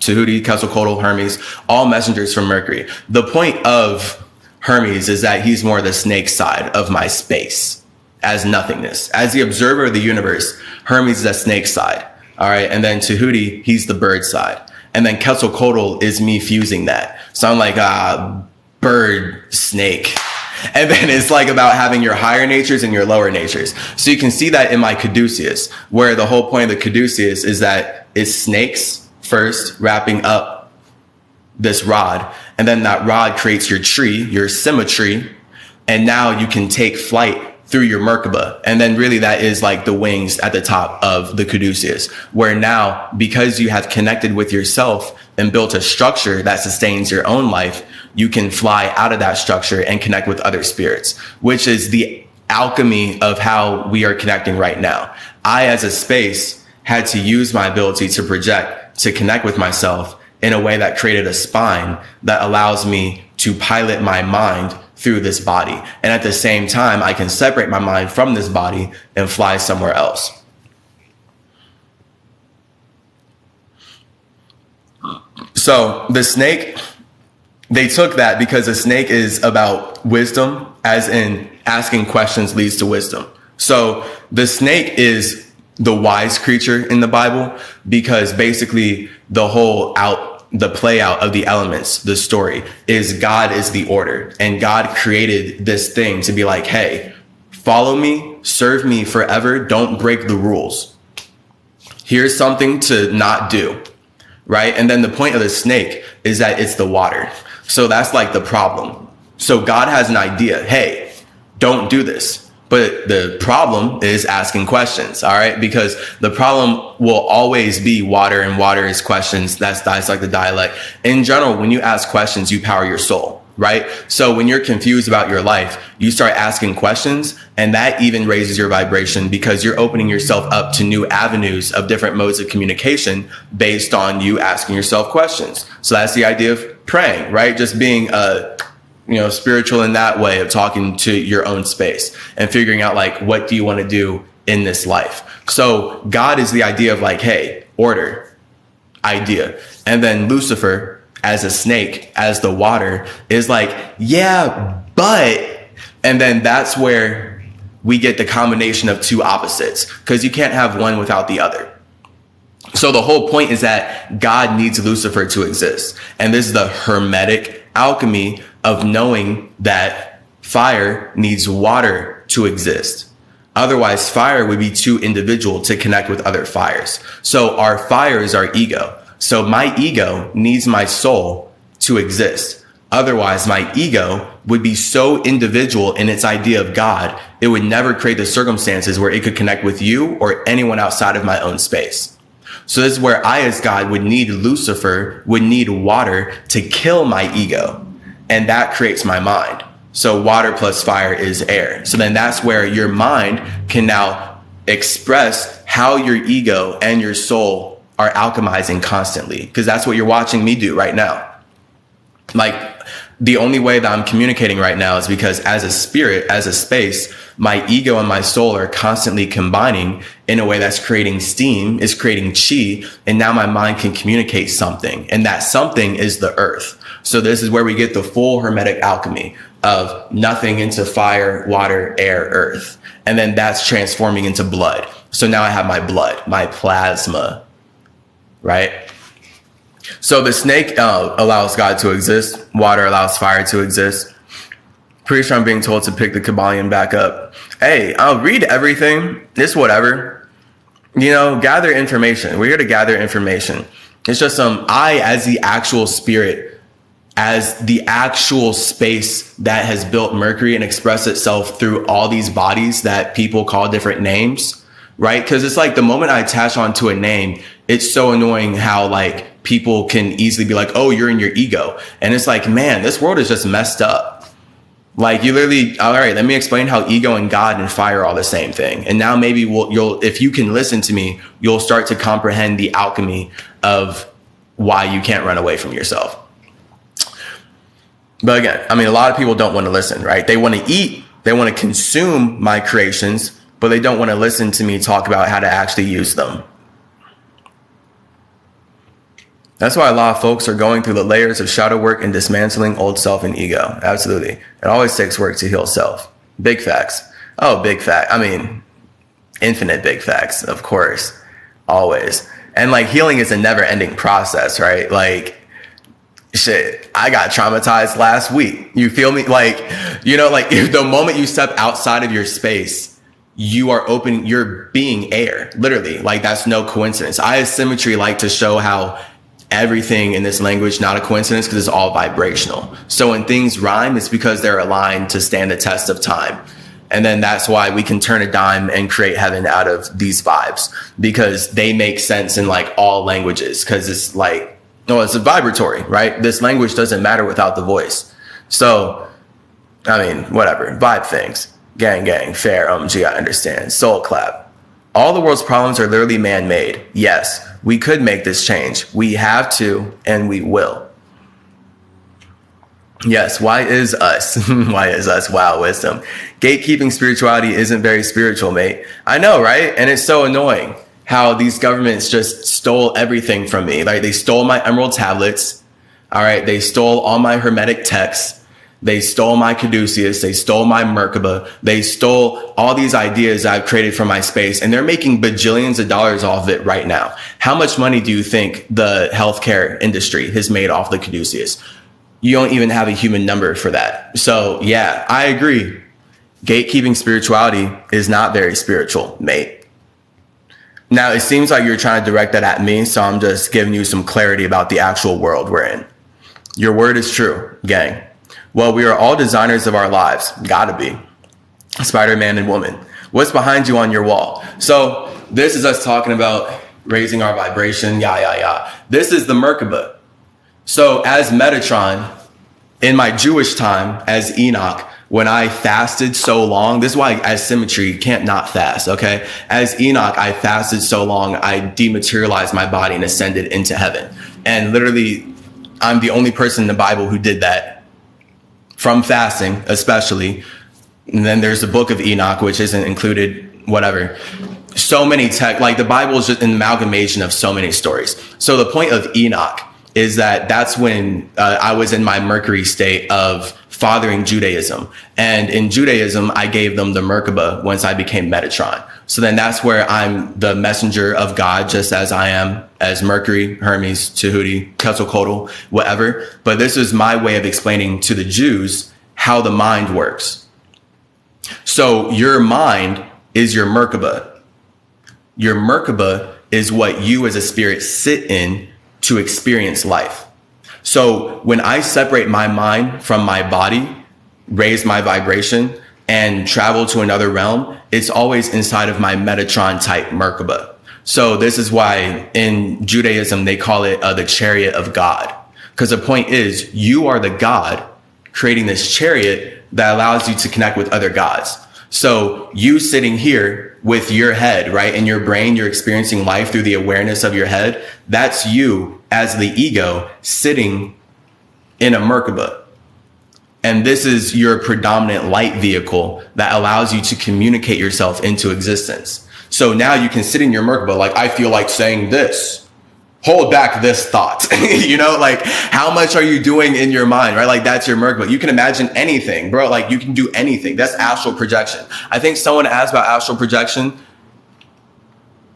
Quetzalcoatl, Hermes, all messengers from Mercury. The point of Hermes is that he's more the snake side of my space, as nothingness. As the observer of the universe, Hermes is the snake side. All right. And then Tahuti, he's the bird side. And then Quetzalcoatl is me fusing that. So I'm like, bird, snake. And then it's like about having your higher natures and your lower natures. So you can see that in my caduceus, where the whole point of the caduceus is that it's snakes first wrapping up this rod. And then that rod creates your tree, your CymaTree. And now you can take flight through your Merkaba. And then really that is like the wings at the top of the caduceus, where now, because you have connected with yourself and built a structure that sustains your own life, you can fly out of that structure and connect with other spirits, which is the alchemy of how we are connecting right now. I, as a space, had to use my ability to project, to connect with myself in a way that created a spine that allows me to pilot my mind through this body. And at the same time, I can separate my mind from this body and fly somewhere else. So the snake, they took that because a snake is about wisdom, as in asking questions leads to wisdom. So the snake is the wise creature in the Bible, because basically the play out of the elements, the story is God is the order, and God created this thing to be like, hey, follow me, serve me forever. Don't break the rules. Here's something to not do. Right. And then the point of the snake is that it's the water. So that's like the problem. So God has an idea. Hey, don't do this. But the problem is asking questions. All right. Because the problem will always be water, and water is questions. That's like the dialect. In general, when you ask questions, you power your soul. Right. So when you're confused about your life, you start asking questions, and that even raises your vibration, because you're opening yourself up to new avenues of different modes of communication based on you asking yourself questions. So that's the idea of praying, right? Just being spiritual in that way of talking to your own space and figuring out like, what do you want to do in this life? So God is the idea of like, hey, order, idea. And then Lucifer, as a snake, as the water, is like, yeah, but, and then that's where we get the combination of two opposites, because you can't have one without the other. So the whole point is that God needs Lucifer to exist. And this is the Hermetic alchemy of knowing that fire needs water to exist. Otherwise, fire would be too individual to connect with other fires. So our fire is our ego. So my ego needs my soul to exist. Otherwise, my ego would be so individual in its idea of God, it would never create the circumstances where it could connect with you or anyone outside of my own space. So this is where I, as God, would need Lucifer, would need water to kill my ego. And that creates my mind. So water plus fire is air. So then that's where your mind can now express how your ego and your soul are alchemizing constantly. Because that's what you're watching me do right now. Like, the only way that I'm communicating right now is because as a spirit, as a space, my ego and my soul are constantly combining in a way that's creating steam, is creating chi, and now my mind can communicate something. And that something is the earth. So this is where we get the full Hermetic alchemy of nothing into fire, water, air, earth. And then that's transforming into blood. So now I have my blood, my plasma, right? So the snake allows God to exist. Water allows fire to exist. Pretty sure I'm being told to pick the Kabbalion back up. Hey, I'll read everything. It's whatever. You know, gather information. We're here to gather information. It's just I, as the actual spirit, as the actual space that has built Mercury and expressed itself through all these bodies that people call different names, right? Because it's like the moment I attach onto a name, it's so annoying how like people can easily be like, oh, you're in your ego. And it's like, man, this world is just messed up. Like you literally, all right, let me explain how ego and God and fire are all the same thing. And now maybe you'll, if you can listen to me, you'll start to comprehend the alchemy of why you can't run away from yourself. But again, I mean, a lot of people don't want to listen, right? They want to eat, they want to consume my creations, but they don't want to listen to me talk about how to actually use them. That's why a lot of folks are going through the layers of shadow work and dismantling old self and ego. Absolutely. It always takes work to heal self. Big facts. Oh, big fact. I mean, infinite big facts, of course. Always. And like healing is a never ending process, right? Like, shit, I got traumatized last week. You feel me? Like, you know, like if the moment you step outside of your space, you are open, you're being air, literally. Like that's no coincidence. I, as CymaTree, like to show how everything in this language, not a coincidence, because it's all vibrational. So when things rhyme, it's because they're aligned to stand the test of time. And then that's why we can turn a dime and create heaven out of these vibes, because they make sense in like all languages, because it's like, no, it's a vibratory, right? This language doesn't matter without the voice. So, I mean, whatever, vibe things. Gang, gang, fair, gee, I understand. Soul clap. All the world's problems are literally man-made. Yes, we could make this change. We have to, and we will. Yes, why is us? Why is us? Wow, wisdom. Gatekeeping spirituality isn't very spiritual, mate. I know, right? And it's so annoying how these governments just stole everything from me. Like they stole my emerald tablets. All right. They stole all my Hermetic texts. They stole my caduceus. They stole my Merkaba. They stole all these ideas I've created for my space, and they're making bajillions of dollars off of it right now. How much money do you think the healthcare industry has made off the caduceus? You don't even have a human number for that. So yeah, I agree. Gatekeeping spirituality is not very spiritual, mate. Now, it seems like you're trying to direct that at me, so I'm just giving you some clarity about the actual world we're in. Your word is true, gang. Well, we are all designers of our lives. Gotta be. Spider-Man and woman. What's behind you on your wall? So this is us talking about raising our vibration. This is the Merkaba. So as Metatron, in my Jewish time as Enoch, when I fasted so long, this is why as CymaTree can't not fast, okay? As Enoch, I fasted so long, I dematerialized my body and ascended into heaven. And literally, I'm the only person in the Bible who did that. From fasting, especially. And then there's the book of Enoch, which isn't included, whatever. So many like the Bible is just an amalgamation of so many stories. So the point of Enoch is that that's when I was in my Mercury state of fathering Judaism. And in Judaism, I gave them the Merkaba once I became Metatron. So then that's where I'm the messenger of God, just as I am as Mercury, Hermes, Tahuti, Quetzalcoatl, whatever. But this is my way of explaining to the Jews how the mind works. So your mind is your Merkaba. Your Merkaba is what you as a spirit sit in to experience life. So when I separate my mind from my body, raise my vibration, and travel to another realm, it's always inside of my Metatron type Merkaba. So this is why in Judaism, they call it the Chariot of God. Because the point is, you are the God creating this chariot that allows you to connect with other gods. So you sitting here with your head, right, in your brain, you're experiencing life through the awareness of your head. That's you as the ego sitting in a Merkaba. And this is your predominant light vehicle that allows you to communicate yourself into existence. So now you can sit in your Merkaba, like, I feel like saying this. Hold back this thought. You know, like, how much are you doing in your mind, right? Like, that's your Merkaba. You can imagine anything, bro. Like, you can do anything. That's astral projection. I think someone asked about astral projection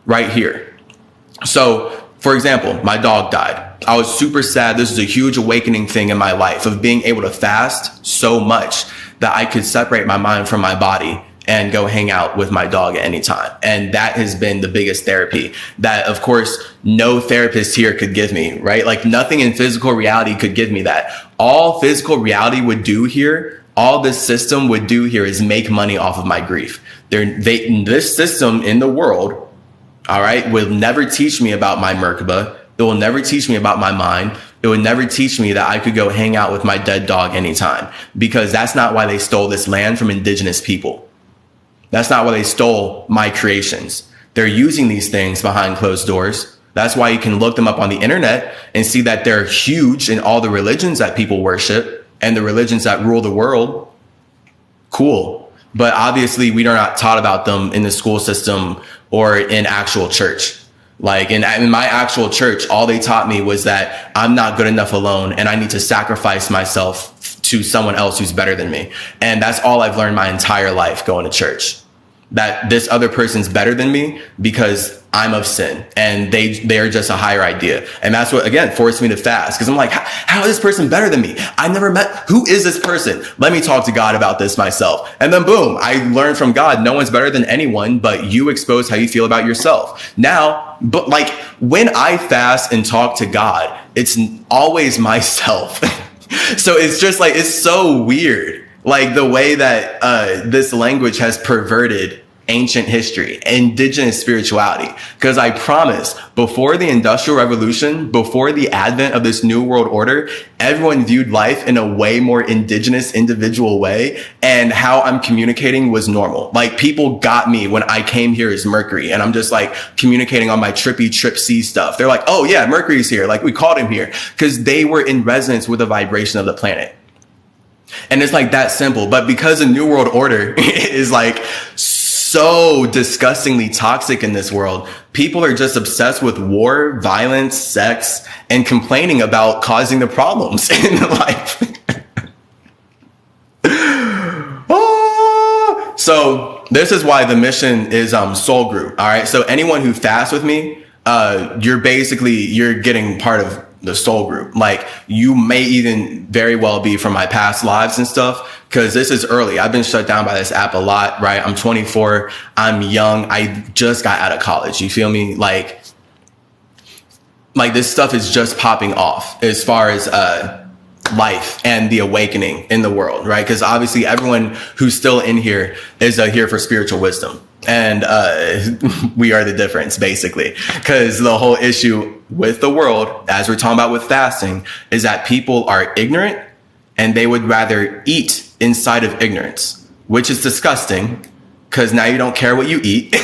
right here. So, for example, my dog died. I was super sad. This is a huge awakening thing in my life of being able to fast so much that I could separate my mind from my body and go hang out with my dog at any time. And that has been the biggest therapy that, of course, no therapist here could give me, right? Like, nothing in physical reality could give me that. All physical reality would do here, all this system would do here is make money off of my grief. This system in the world, all right, will never teach me about my Merkaba. It will never teach me about my mind. It would never teach me that I could go hang out with my dead dog anytime, because that's not why they stole this land from indigenous people. That's not why they stole my creations. They're using these things behind closed doors. That's why you can look them up on the internet and see that they're huge in all the religions that people worship and the religions that rule the world. Cool. But obviously we are not taught about them in the school system or in actual church. Like in my actual church, all they taught me was that I'm not good enough alone and I need to sacrifice myself to someone else who's better than me. And that's all I've learned my entire life going to church. That this other person's better than me because I'm of sin and they are just a higher idea. And that's what, again, forced me to fast. Because I'm like, how is this person better than me? I never met, who is this person? Let me talk to God about this myself. And then boom, I learned from God, no one's better than anyone, but you expose how you feel about yourself. Now, but like when I fast and talk to God, it's always myself. So it's just like, it's so weird. Like the way that this language has perverted ancient history, indigenous spirituality. Because I promise, before the Industrial Revolution, before the advent of this new world order, everyone viewed life in a way more indigenous, individual way. And how I'm communicating was normal. Like people got me when I came here as Mercury. And I'm just like communicating on my trippy Trip C stuff. They're like, oh yeah, Mercury's here. Like we called him here. Because they were in resonance with the vibration of the planet. And it's like that simple. But because the new world order is like so disgustingly toxic in this world, people are just obsessed with war, violence, sex, and complaining about causing the problems in life. So this is why the mission is soul group. All right. So anyone who fasts with me, you're getting part of the soul group. Like you may even very well be from my past lives and stuff, because this is early. I've been shut down by this app a lot, right? I'm 24. I'm young. I just got out of college. You feel me? Like this stuff is just popping off as far as life and the awakening in the world, right? Because obviously everyone who's still in here is here for spiritual wisdom. And we are the difference, basically, because the whole issue with the world, as we're talking about with fasting, is that people are ignorant and they would rather eat inside of ignorance, which is disgusting because now you don't care what you eat.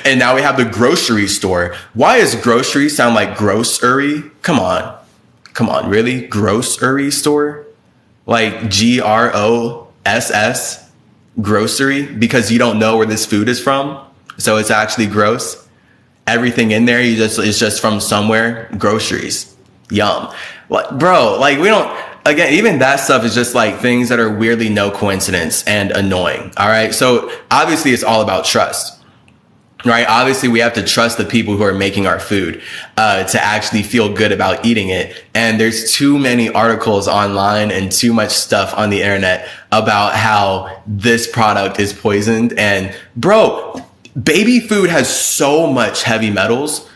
And now we have the grocery store. Why does grocery sound like grocery? Come on, really? Grocery store? Like GROSS? Grocery, because you don't know where this food is from, so it's actually gross. Everything in there is just from somewhere. Groceries, yum. Like, bro, like we don't. Again, even that stuff is just like things that are weirdly no coincidence and annoying. All right, so obviously it's all about trust. Right. Obviously, we have to trust the people who are making our food to actually feel good about eating it. And there's too many articles online and too much stuff on the internet about how this product is poisoned. And bro, baby food has so much heavy metals.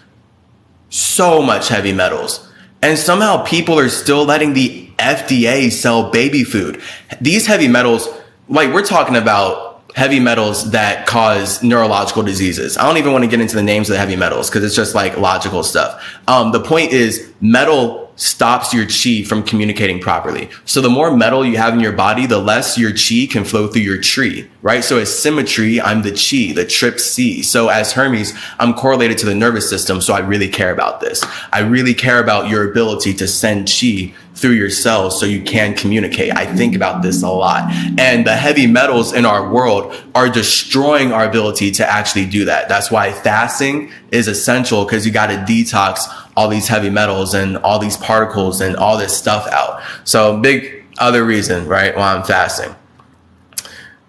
And somehow people are still letting the FDA sell baby food. These heavy metals, like we're talking about heavy metals that cause neurological diseases. I don't even want to get into the names of the heavy metals because it's just like logical stuff. The point is, metal stops your chi from communicating properly. So the more metal you have in your body, the less your chi can flow through your tree, right? So as CymaTree, I'm the chi, the trip C. So as Hermes, I'm correlated to the nervous system. So I really care about this. I really care about your ability to send chi through your cells so you can communicate. I think about this a lot. And the heavy metals in our world are destroying our ability to actually do that. That's why fasting is essential, because you got to detox all these heavy metals and all these particles and all this stuff out. So big other reason, right, why I'm fasting.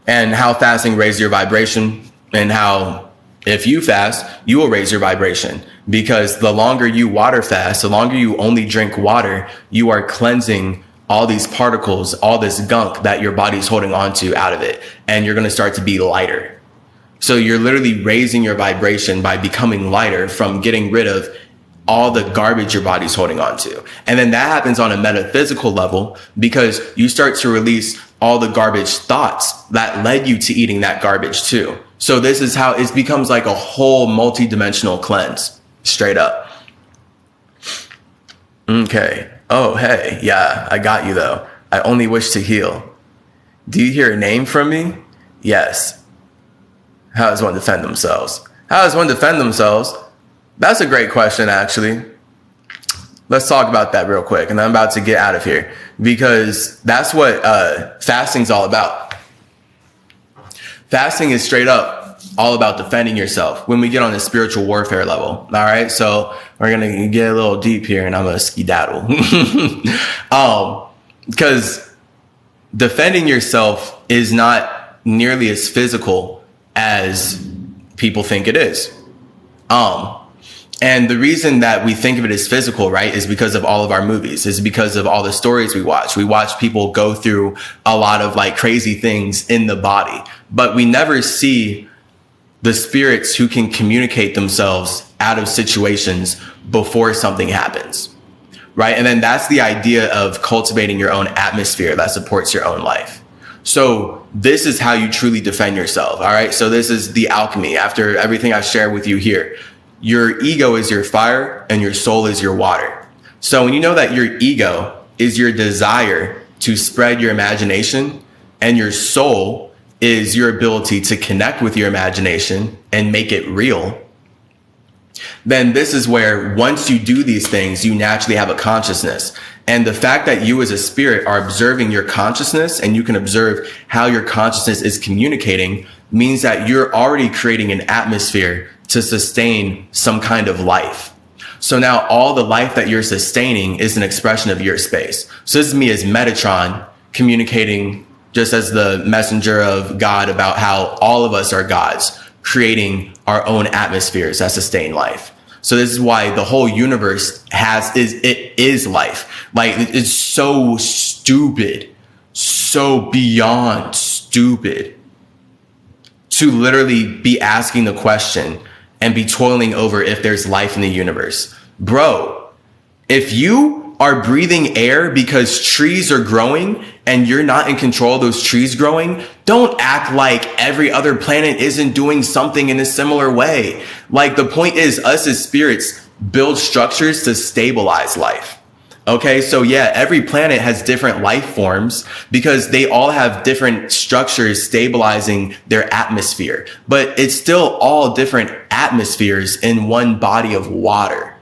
And how fasting raises your vibration, and how if you fast, you will raise your vibration, because the longer you water fast, the longer you only drink water, you are cleansing all these particles, all this gunk that your body's holding on to out of it. And you're going to start to be lighter. So you're literally raising your vibration by becoming lighter from getting rid of all the garbage your body's holding on to. And then that happens on a metaphysical level, because you start to release all the garbage thoughts that led you to eating that garbage too. So this is how it becomes like a whole multi-dimensional cleanse, straight up. Okay. Oh, hey. Yeah, I got you though. I only wish to heal. Do you hear a name from me? Yes. How does one defend themselves? How does one defend themselves? That's a great question, actually. Let's talk about that real quick. And I'm about to get out of here, because that's what fasting's all about. Fasting is straight up all about defending yourself when we get on the spiritual warfare level. All right. So we're going to get a little deep here, and I'm going to skedaddle. Because defending yourself is not nearly as physical as people think it is. And the reason that we think of it as physical, right, is because of all of our movies, is because of all the stories we watch. We watch people go through a lot of like crazy things in the body, but we never see the spirits who can communicate themselves out of situations before something happens, right? And then that's the idea of cultivating your own atmosphere that supports your own life. So this is how you truly defend yourself. All right. So this is the alchemy. After everything I've shared with you here, your ego is your fire and your soul is your water. So when you know that your ego is your desire to spread your imagination, and your soul is your ability to connect with your imagination and make it real, then this is where once you do these things, you naturally have a consciousness. And the fact that you as a spirit are observing your consciousness, and you can observe how your consciousness is communicating, means that you're already creating an atmosphere to sustain some kind of life. So now all the life that you're sustaining is an expression of your space. So this is me as Metatron communicating just as the messenger of God about how all of us are gods, creating our own atmospheres that sustain life. So this is why the whole universe is life. Like, it's so stupid, so beyond stupid to literally be asking the question and be toiling over if there's life in the universe. Bro, if you are breathing air because trees are growing and you're not in control of those trees growing, don't act like every other planet isn't doing something in a similar way. Like, the point is, us as spirits build structures to stabilize life. Okay, so yeah, every planet has different life forms because they all have different structures stabilizing their atmosphere, but it's still all different atmospheres in one body of water.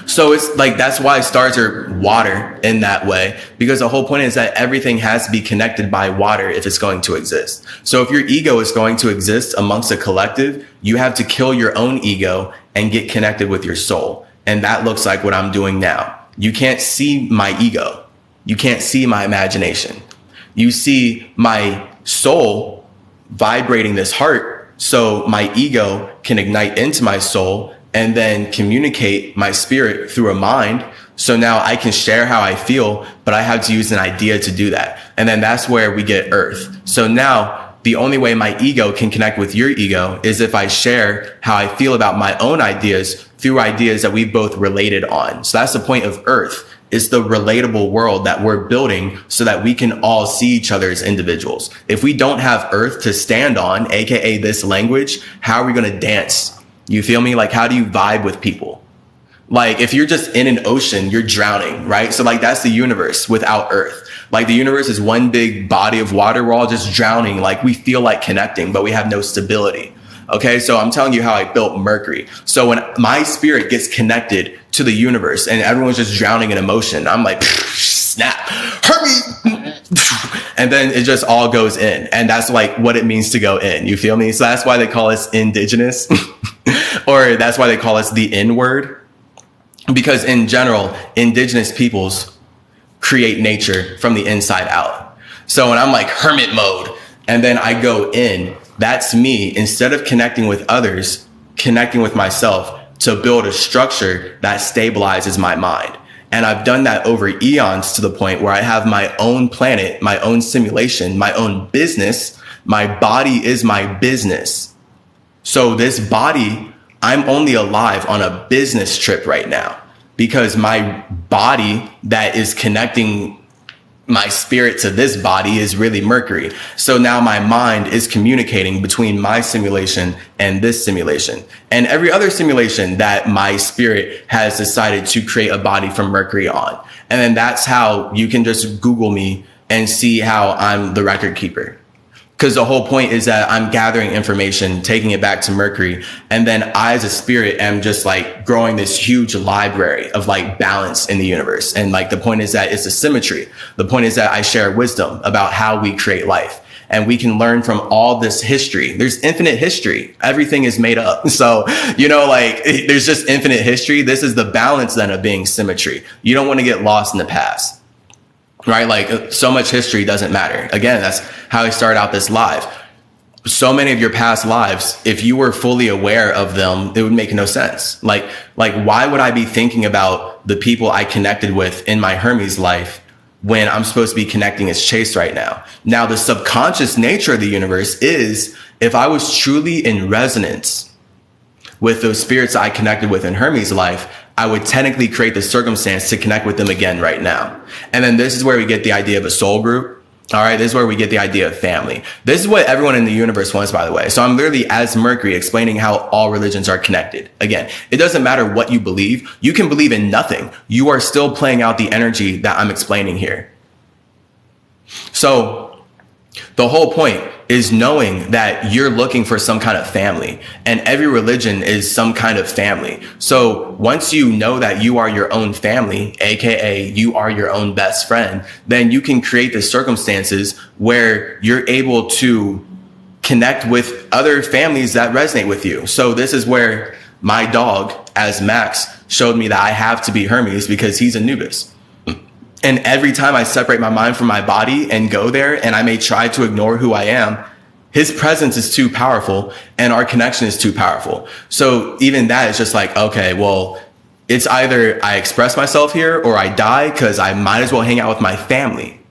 So it's like, that's why stars are water in that way, because the whole point is that everything has to be connected by water if it's going to exist. So if your ego is going to exist amongst a collective, you have to kill your own ego and get connected with your soul. And that looks like what I'm doing now. You can't see my ego. You can't see my imagination. You see my soul vibrating this heart, so my ego can ignite into my soul and then communicate my spirit through a mind. So now I can share how I feel, but I have to use an idea to do that. And then that's where we get earth. So now the only way my ego can connect with your ego is if I share how I feel about my own ideas through ideas that we've both related on. So that's the point of earth. It's the relatable world that we're building so that we can all see each other as individuals. If we don't have earth to stand on, aka this language, how are we going to dance? You feel me? Like, how do you vibe with people? Like, if you're just in an ocean, you're drowning, right? So like, that's the universe without earth. Like, the universe is one big body of water. We're all just drowning. Like, we feel like connecting, but we have no stability. Okay, so I'm telling you how I built Mercury. So when my spirit gets connected to the universe and everyone's just drowning in emotion, I'm like, snap, hurry. And then it just all goes in. And that's like what it means to go in. You feel me? So that's why they call us indigenous or that's why they call us the N word. Because in general, indigenous peoples create nature from the inside out. So when I'm like hermit mode and then I go in, that's me, instead of connecting with others, connecting with myself to build a structure that stabilizes my mind. And I've done that over eons to the point where I have my own planet, my own simulation, my own business. My body is my business. So this body, I'm only alive on a business trip right now because my body that is connecting my spirit to this body is really Mercury. So now my mind is communicating between my simulation and this simulation and every other simulation that my spirit has decided to create a body from Mercury on. And then that's how you can just Google me and see how I'm the record keeper. Because the whole point is that I'm gathering information, taking it back to Mercury. And then I, as a spirit, am just like growing this huge library of like balance in the universe. And like the point is that it's a CymaTree. The point is that I share wisdom about how we create life. And we can learn from all this history. There's infinite history. Everything is made up. So, you know, like there's just infinite history. This is the balance then of being CymaTree. You don't want to get lost in the past. Right? Like so much history doesn't matter. Again, that's how I started out this live. So many of your past lives, if you were fully aware of them, it would make no sense. Like why would I be thinking about the people I connected with in my Hermes life when I'm supposed to be connecting as Chase right now? Now, the subconscious nature of the universe is if I was truly in resonance with those spirits I connected with in Hermes life, I would technically create the circumstance to connect with them again right now. And then this is where we get the idea of a soul group. All right. This is where we get the idea of family. This is what everyone in the universe wants, by the way. So I'm literally as Mercury explaining how all religions are connected. Again, it doesn't matter what you believe. You can believe in nothing. You are still playing out the energy that I'm explaining here. So the whole point is knowing that you're looking for some kind of family, and every religion is some kind of family. So once you know that you are your own family, aka you are your own best friend, then you can create the circumstances where you're able to connect with other families that resonate with you. So this is where my dog, as Max, showed me that I have to be Hermes because he's Anubis. And every time I separate my mind from my body and go there, and I may try to ignore who I am, his presence is too powerful and our connection is too powerful. So even that is just like, okay, well, it's either I express myself here or I die because I might as well hang out with my family.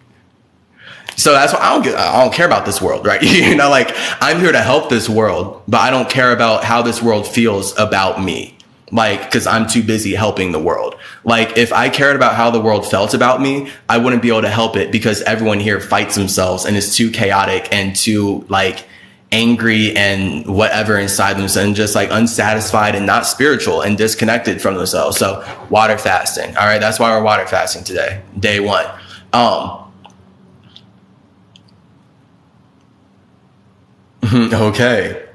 So that's why I don't care about this world, right? You know, like I'm here to help this world, but I don't care about how this world feels about me. Like, because I'm too busy helping the world. Like, if I cared about how the world felt about me, I wouldn't be able to help it because everyone here fights themselves and is too chaotic and too, like, angry and whatever inside themselves and just, like, unsatisfied and not spiritual and disconnected from themselves. So, water fasting. All right, that's why we're water fasting today, day 1. Okay.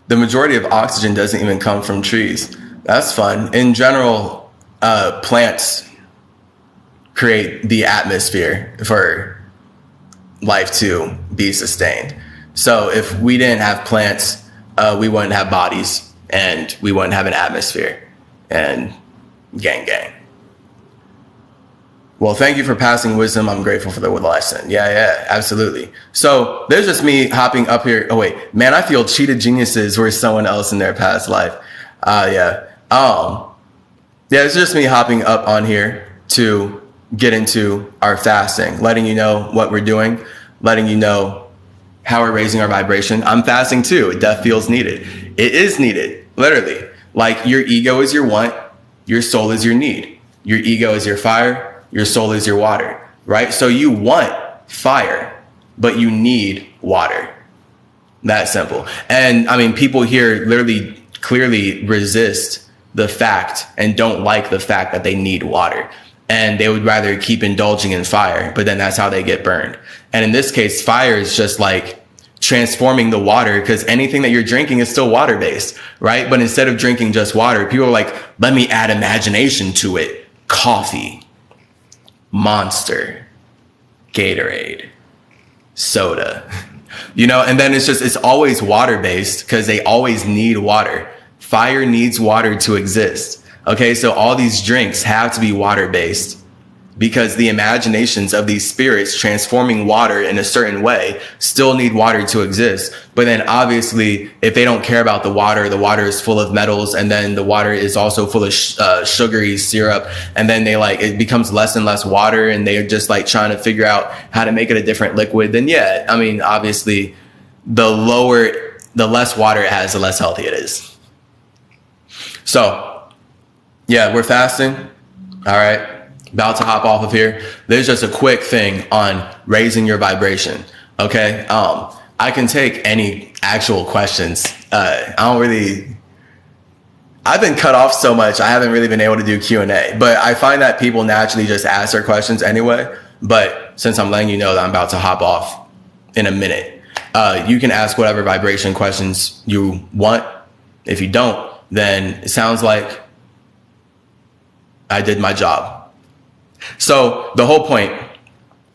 The majority of oxygen doesn't even come from trees. That's fun. In general, plants create the atmosphere for life to be sustained. So if we didn't have plants, we wouldn't have bodies and we wouldn't have an atmosphere. And gang, gang. Well, thank you for passing wisdom. I'm grateful for the lesson. Yeah, absolutely. So there's just me hopping up here. Oh, wait, man, I feel cheated geniuses were someone else in their past life. Yeah, it's just me hopping up on here to get into our fasting, letting you know what we're doing, letting you know how we're raising our vibration. I'm fasting too. It definitely feels needed. It is needed, literally. Like your ego is your want, your soul is your need. Your ego is your fire, Your soul is your water, right? So you want fire, but you need water. That simple. And I mean, people here literally clearly resist the fact and don't like the fact that they need water. And they would rather keep indulging in fire, but then that's how they get burned. And in this case, fire is just like transforming the water, because anything that you're drinking is still water based, right? But instead of drinking just water, people are like, let me add imagination to it. Coffee, Monster, Gatorade, soda, and then it's always water based because they always need water. Fire needs water to exist. Okay, so all these drinks have to be water-based because the imaginations of these spirits transforming water in a certain way still need water to exist. But then obviously, if they don't care about the water is full of metals, and then the water is also full of sugary syrup, and then it becomes less and less water, and they're just like trying to figure out how to make it a different liquid. Then yeah, I mean, obviously, the less water it has, the less healthy it is. So, yeah, we're fasting. All right. About to hop off of here. There's just a quick thing on raising your vibration. Okay. I can take any actual questions. I've been cut off so much. I haven't really been able to do Q&A, but I find that people naturally just ask their questions anyway. But since I'm letting you know that I'm about to hop off in a minute, you can ask whatever vibration questions you want. If you don't, then it sounds like I did my job. So the whole point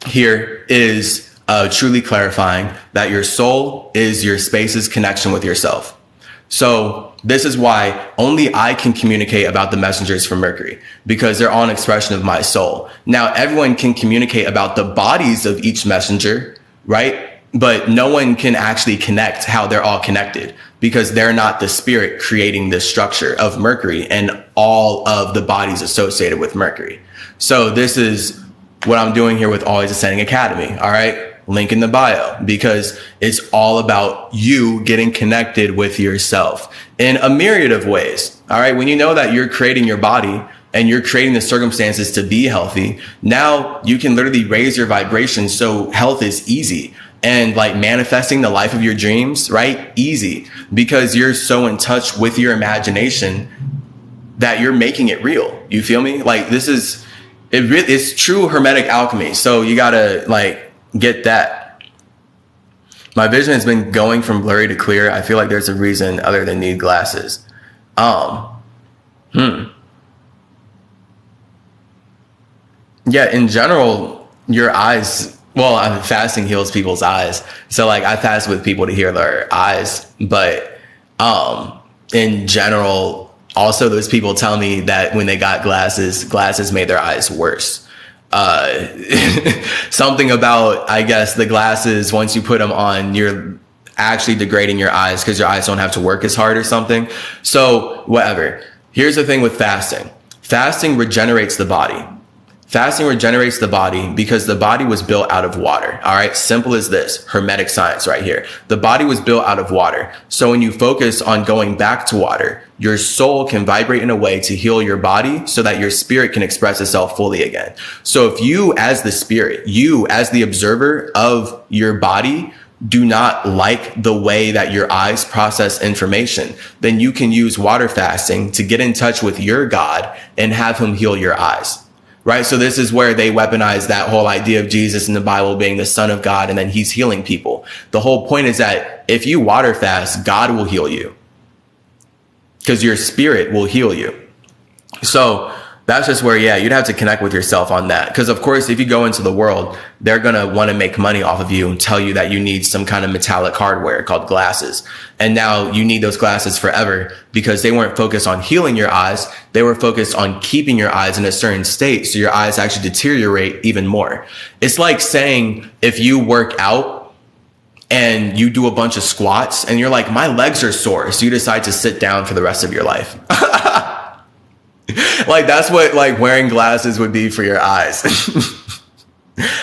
here is truly clarifying that your soul is your space's connection with yourself. So this is why only I can communicate about the messengers from Mercury, because they're all an expression of my soul. Now, everyone can communicate about the bodies of each messenger, right? But no one can actually connect how they're all connected, because they're not the spirit creating the structure of Mercury and all of the bodies associated with Mercury. So this is what I'm doing here with Always Ascending Academy. All right. Link in the bio, because it's all about you getting connected with yourself in a myriad of ways. All right. When you know that you're creating your body and you're creating the circumstances to be healthy, now you can literally raise your vibration. So health is easy. And like manifesting the life of your dreams, right? Easy, because you're so in touch with your imagination that you're making it real. You feel me? Like it's true Hermetic alchemy. So you gotta get that. My vision has been going from blurry to clear. I feel like there's a reason other than need glasses. Yeah, in general, your eyes. Well, fasting heals people's eyes. So I fast with people to heal their eyes. But in general, also those people tell me that when they got glasses made their eyes worse. Something about, I guess, the glasses, once you put them on, you're actually degrading your eyes because your eyes don't have to work as hard or something. So whatever. Here's the thing with fasting. Fasting regenerates the body. Fasting regenerates the body because the body was built out of water. All right. Simple as this. Hermetic science right here. The body was built out of water. So when you focus on going back to water, your soul can vibrate in a way to heal your body so that your spirit can express itself fully again. So if you as the spirit, you as the observer of your body, do not like the way that your eyes process information, then you can use water fasting to get in touch with your God and have him heal your eyes. Right. So this is where they weaponize that whole idea of Jesus in the Bible being the Son of God, and then he's healing people. The whole point is that if you water fast, God will heal you because your spirit will heal you. So that's just where, yeah, you'd have to connect with yourself on that. Because, of course, if you go into the world, they're going to want to make money off of you and tell you that you need some kind of metallic hardware called glasses. And now you need those glasses forever because they weren't focused on healing your eyes. They were focused on keeping your eyes in a certain state so your eyes actually deteriorate even more. It's like saying if you work out and you do a bunch of squats and you're like, my legs are sore, so you decide to sit down for the rest of your life. That's what wearing glasses would be for your eyes.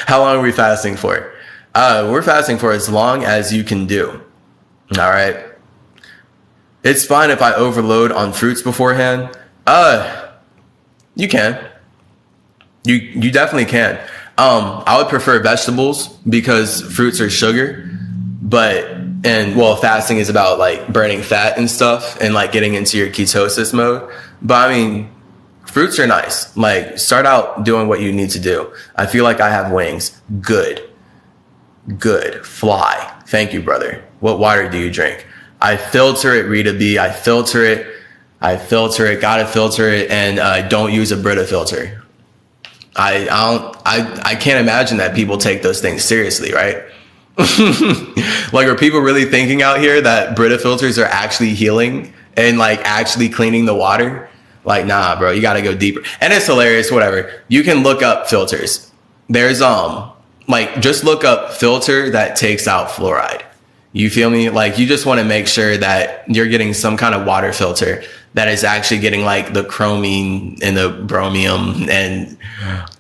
How long are we fasting for? We're fasting for as long as you can do. All right. It's fine if I overload on fruits beforehand. You can. You definitely can. I would prefer vegetables because fruits are sugar, fasting is about like burning fat and stuff and like getting into your ketosis mode. But I mean, fruits are nice. Like, start out doing what you need to do. I feel like I have wings. Good. Fly. Thank you, brother. What water do you drink? I filter it, Rita B. I filter it. Gotta filter it, and don't use a Brita filter. I can't imagine that people take those things seriously, right? Like, are people really thinking out here that Brita filters are actually healing and like actually cleaning the water? Like, nah, bro, you gotta go deeper. And it's hilarious, whatever. You can look up filters. There's just look up filter that takes out fluoride. You feel me? Like, you just want to make sure that you're getting some kind of water filter that is actually getting like the chromium and the bromium and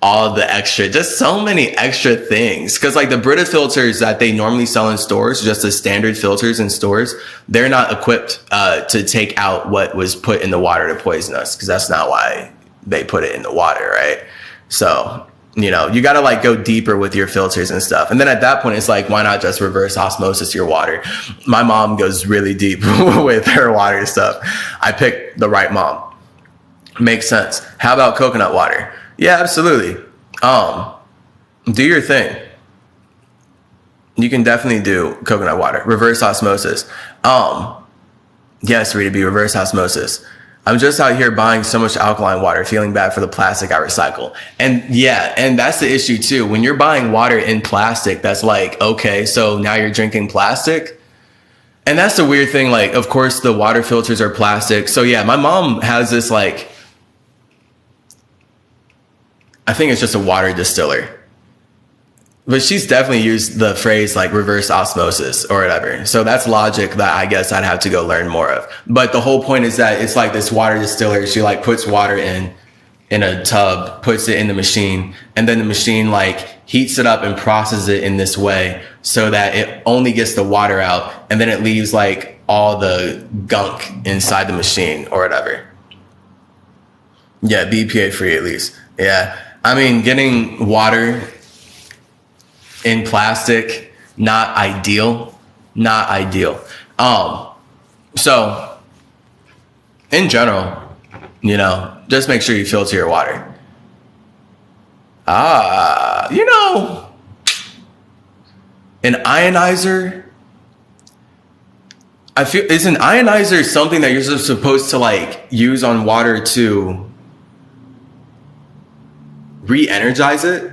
all the extra, just so many extra things. Cause like the Brita filters that they normally sell in stores, just the standard filters in stores, they're not equipped to take out what was put in the water to poison us. Cause that's not why they put it in the water, right? So, you got to like go deeper with your filters and stuff. And then at that point, it's like, why not just reverse osmosis your water? My mom goes really deep with her water stuff. I picked the right mom. Makes sense. How about coconut water? Yeah, absolutely. Do your thing. You can definitely do coconut water. Reverse osmosis. Yes, Rita B, reverse osmosis. I'm just out here buying so much alkaline water, feeling bad for the plastic I recycle. And yeah, and that's the issue too. When you're buying water in plastic, that's like, okay, so now you're drinking plastic? And that's the weird thing. Like, of course, the water filters are plastic. So yeah, my mom has this like, I think it's just a water distiller. But she's definitely used the phrase like reverse osmosis or whatever. So that's logic that I guess I'd have to go learn more of. But the whole point is that it's like this water distiller. She like puts water in a tub, puts it in the machine, and then the machine like heats it up and processes it in this way so that it only gets the water out, and then it leaves like all the gunk inside the machine or whatever. Yeah, BPA free at least. Yeah. I mean, getting water in plastic, not ideal. So in general, just make sure you filter your water. An ionizer, I feel, is an ionizer something that you're supposed to like use on water to re-energize it?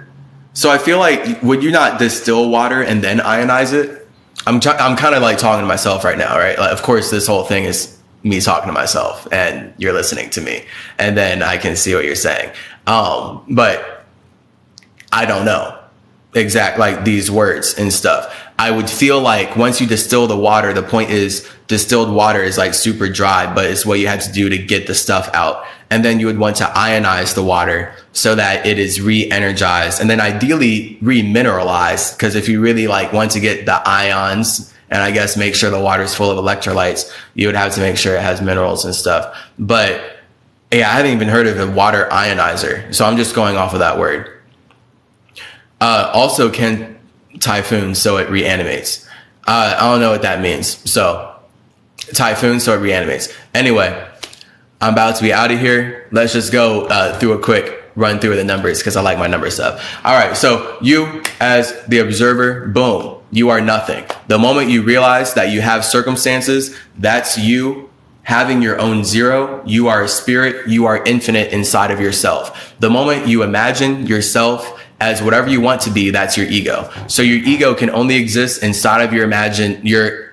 So I feel like, would you not distill water and then ionize it? I'm kind of like talking to myself right now, right? Like, of course, this whole thing is me talking to myself and you're listening to me, and then I can see what you're saying. But I don't know exact like these words and stuff. I would feel like once you distill the water, the point is distilled water is like super dry, but it's what you have to do to get the stuff out. And then you would want to ionize the water so that it is re-energized, and then ideally re-mineralized. Because if you really like want to get the ions and I guess make sure the water is full of electrolytes, you would have to make sure it has minerals and stuff. But yeah, I haven't even heard of a water ionizer, so I'm just going off of that word. Also, can typhoon so it reanimates? I don't know what that means. So typhoon so it reanimates. Anyway, I'm about to be out of here. Let's just go through a quick run through the numbers because I like my number stuff. All right. So you as the observer, boom, you are nothing. The moment you realize that you have circumstances, that's you having your own zero. You are a spirit. You are infinite inside of yourself. The moment you imagine yourself as whatever you want to be, that's your ego. So your ego can only exist inside of your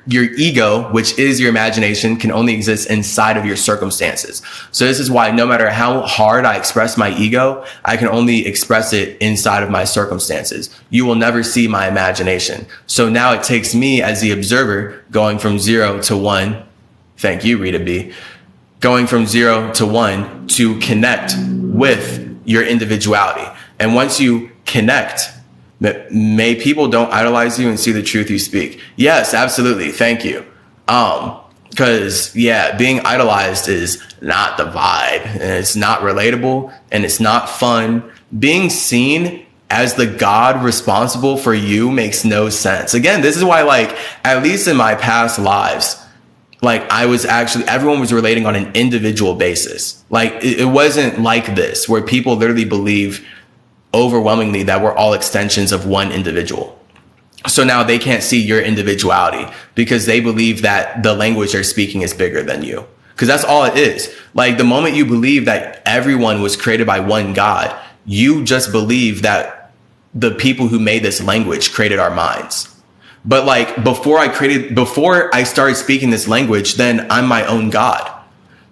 ego, which is your imagination, can only exist inside of your circumstances. So this is why no matter how hard I express my ego, I can only express it inside of my circumstances. You will never see my imagination. So now it takes me as the observer going from 0 to 1. Thank you, Rita B. Going from 0 to 1 to connect with your individuality. And once you connect, may people don't idolize you and see the truth you speak. Yes, absolutely. Thank you. Because yeah, being idolized is not the vibe, and it's not relatable, and it's not fun, being seen as the God responsible for you makes no sense. Again, this is why, like, at least in my past lives, like everyone was relating on an individual basis. Like it wasn't like this where people literally believe overwhelmingly that we're all extensions of one individual. So now they can't see your individuality because they believe that the language they're speaking is bigger than you. Because that's all it is. Like the moment you believe that everyone was created by one God, you just believe that the people who made this language created our minds. But like before I started speaking this language, then I'm my own God.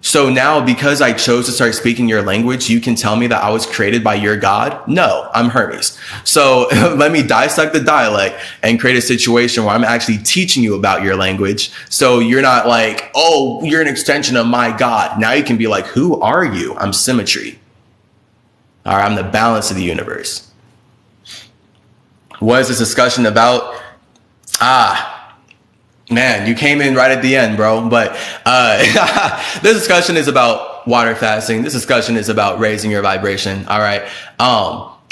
So now because I chose to start speaking your language, you can tell me that I was created by your God? No, I'm Hermes. So let me dissect the dialect and create a situation where I'm actually teaching you about your language. So you're not like, oh, you're an extension of my God. Now you can be like, who are you? I'm CymaTree. All right, I'm the balance of the universe. What is this discussion about? Man, you came in right at the end, bro. But this discussion is about water fasting. This discussion is about raising your vibration. All right.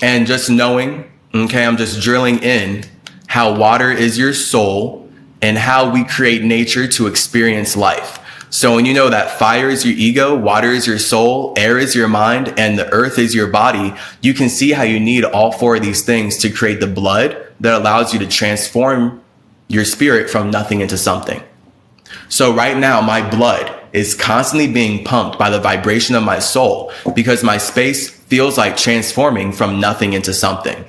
And just knowing, okay, I'm just drilling in how water is your soul and how we create nature to experience life. So when you know that fire is your ego, water is your soul, air is your mind, and the earth is your body, you can see how you need all four of these things to create the blood that allows you to transform your spirit from nothing into something. So right now, my blood is constantly being pumped by the vibration of my soul because my space feels like transforming from nothing into something.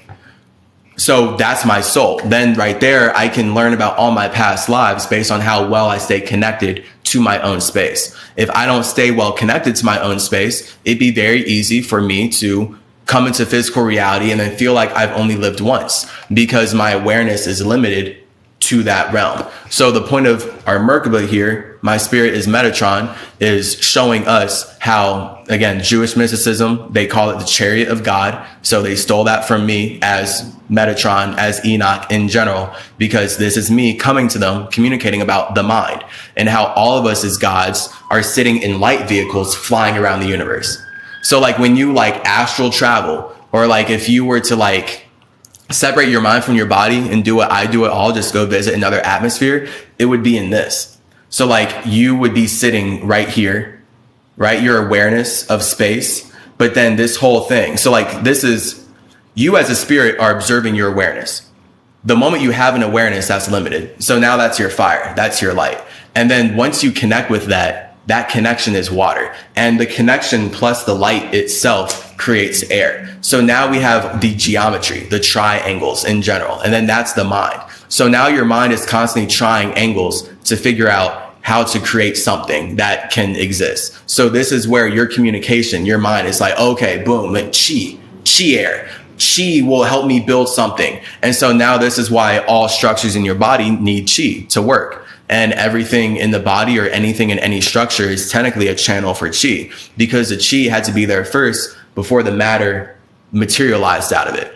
So that's my soul. Then right there, I can learn about all my past lives based on how well I stay connected to my own space. If I don't stay well connected to my own space, it'd be very easy for me to come into physical reality and then feel like I've only lived once because my awareness is limited to that realm. So the point of our Merkaba here, my spirit is Metatron, is showing us how, again, Jewish mysticism, they call it the Chariot of God. So they stole that from me as Metatron, as Enoch in general, because this is me coming to them, communicating about the mind and how all of us as gods are sitting in light vehicles flying around the universe. So like when you like astral travel, or like if you were to like separate your mind from your body and do what I do at all, just go visit another atmosphere, it would be in this. So like you would be sitting right here, right? Your awareness of space, but then this whole thing. So like this is, you as a spirit are observing your awareness. The moment you have an awareness, that's limited. So now that's your fire, that's your light. And then once you connect with that, that connection is water. And the connection plus the light itself creates air. So now we have the geometry, the triangles in general. And then that's the mind. So now your mind is constantly trying angles to figure out how to create something that can exist. So this is where your communication, your mind is like, okay, boom, like chi air. Chi will help me build something. And so now this is why all structures in your body need chi to work. And everything in the body or anything in any structure is technically a channel for chi, because the chi had to be there first before the matter materialized out of it.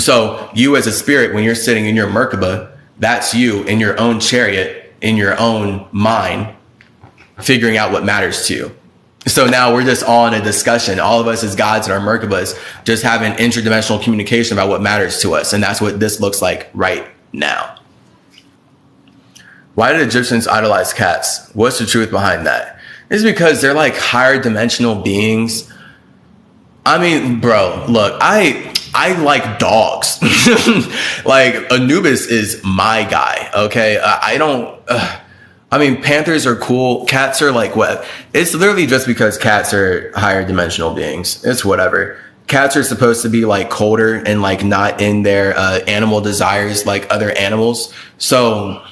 So you as a spirit, when you're sitting in your Merkaba, that's you in your own chariot, in your own mind, figuring out what matters to you. So now we're just all in a discussion. All of us as gods and our Merkabas just having interdimensional communication about what matters to us. And that's what this looks like right now. Why did Egyptians idolize cats? What's the truth behind that? It's because they're like higher dimensional beings. I mean, bro, look, I like dogs. Like Anubis is my guy. Okay. I mean, panthers are cool. Cats are like what? It's literally just because cats are higher dimensional beings. It's whatever. Cats are supposed to be like colder and like not in their animal desires like other animals. So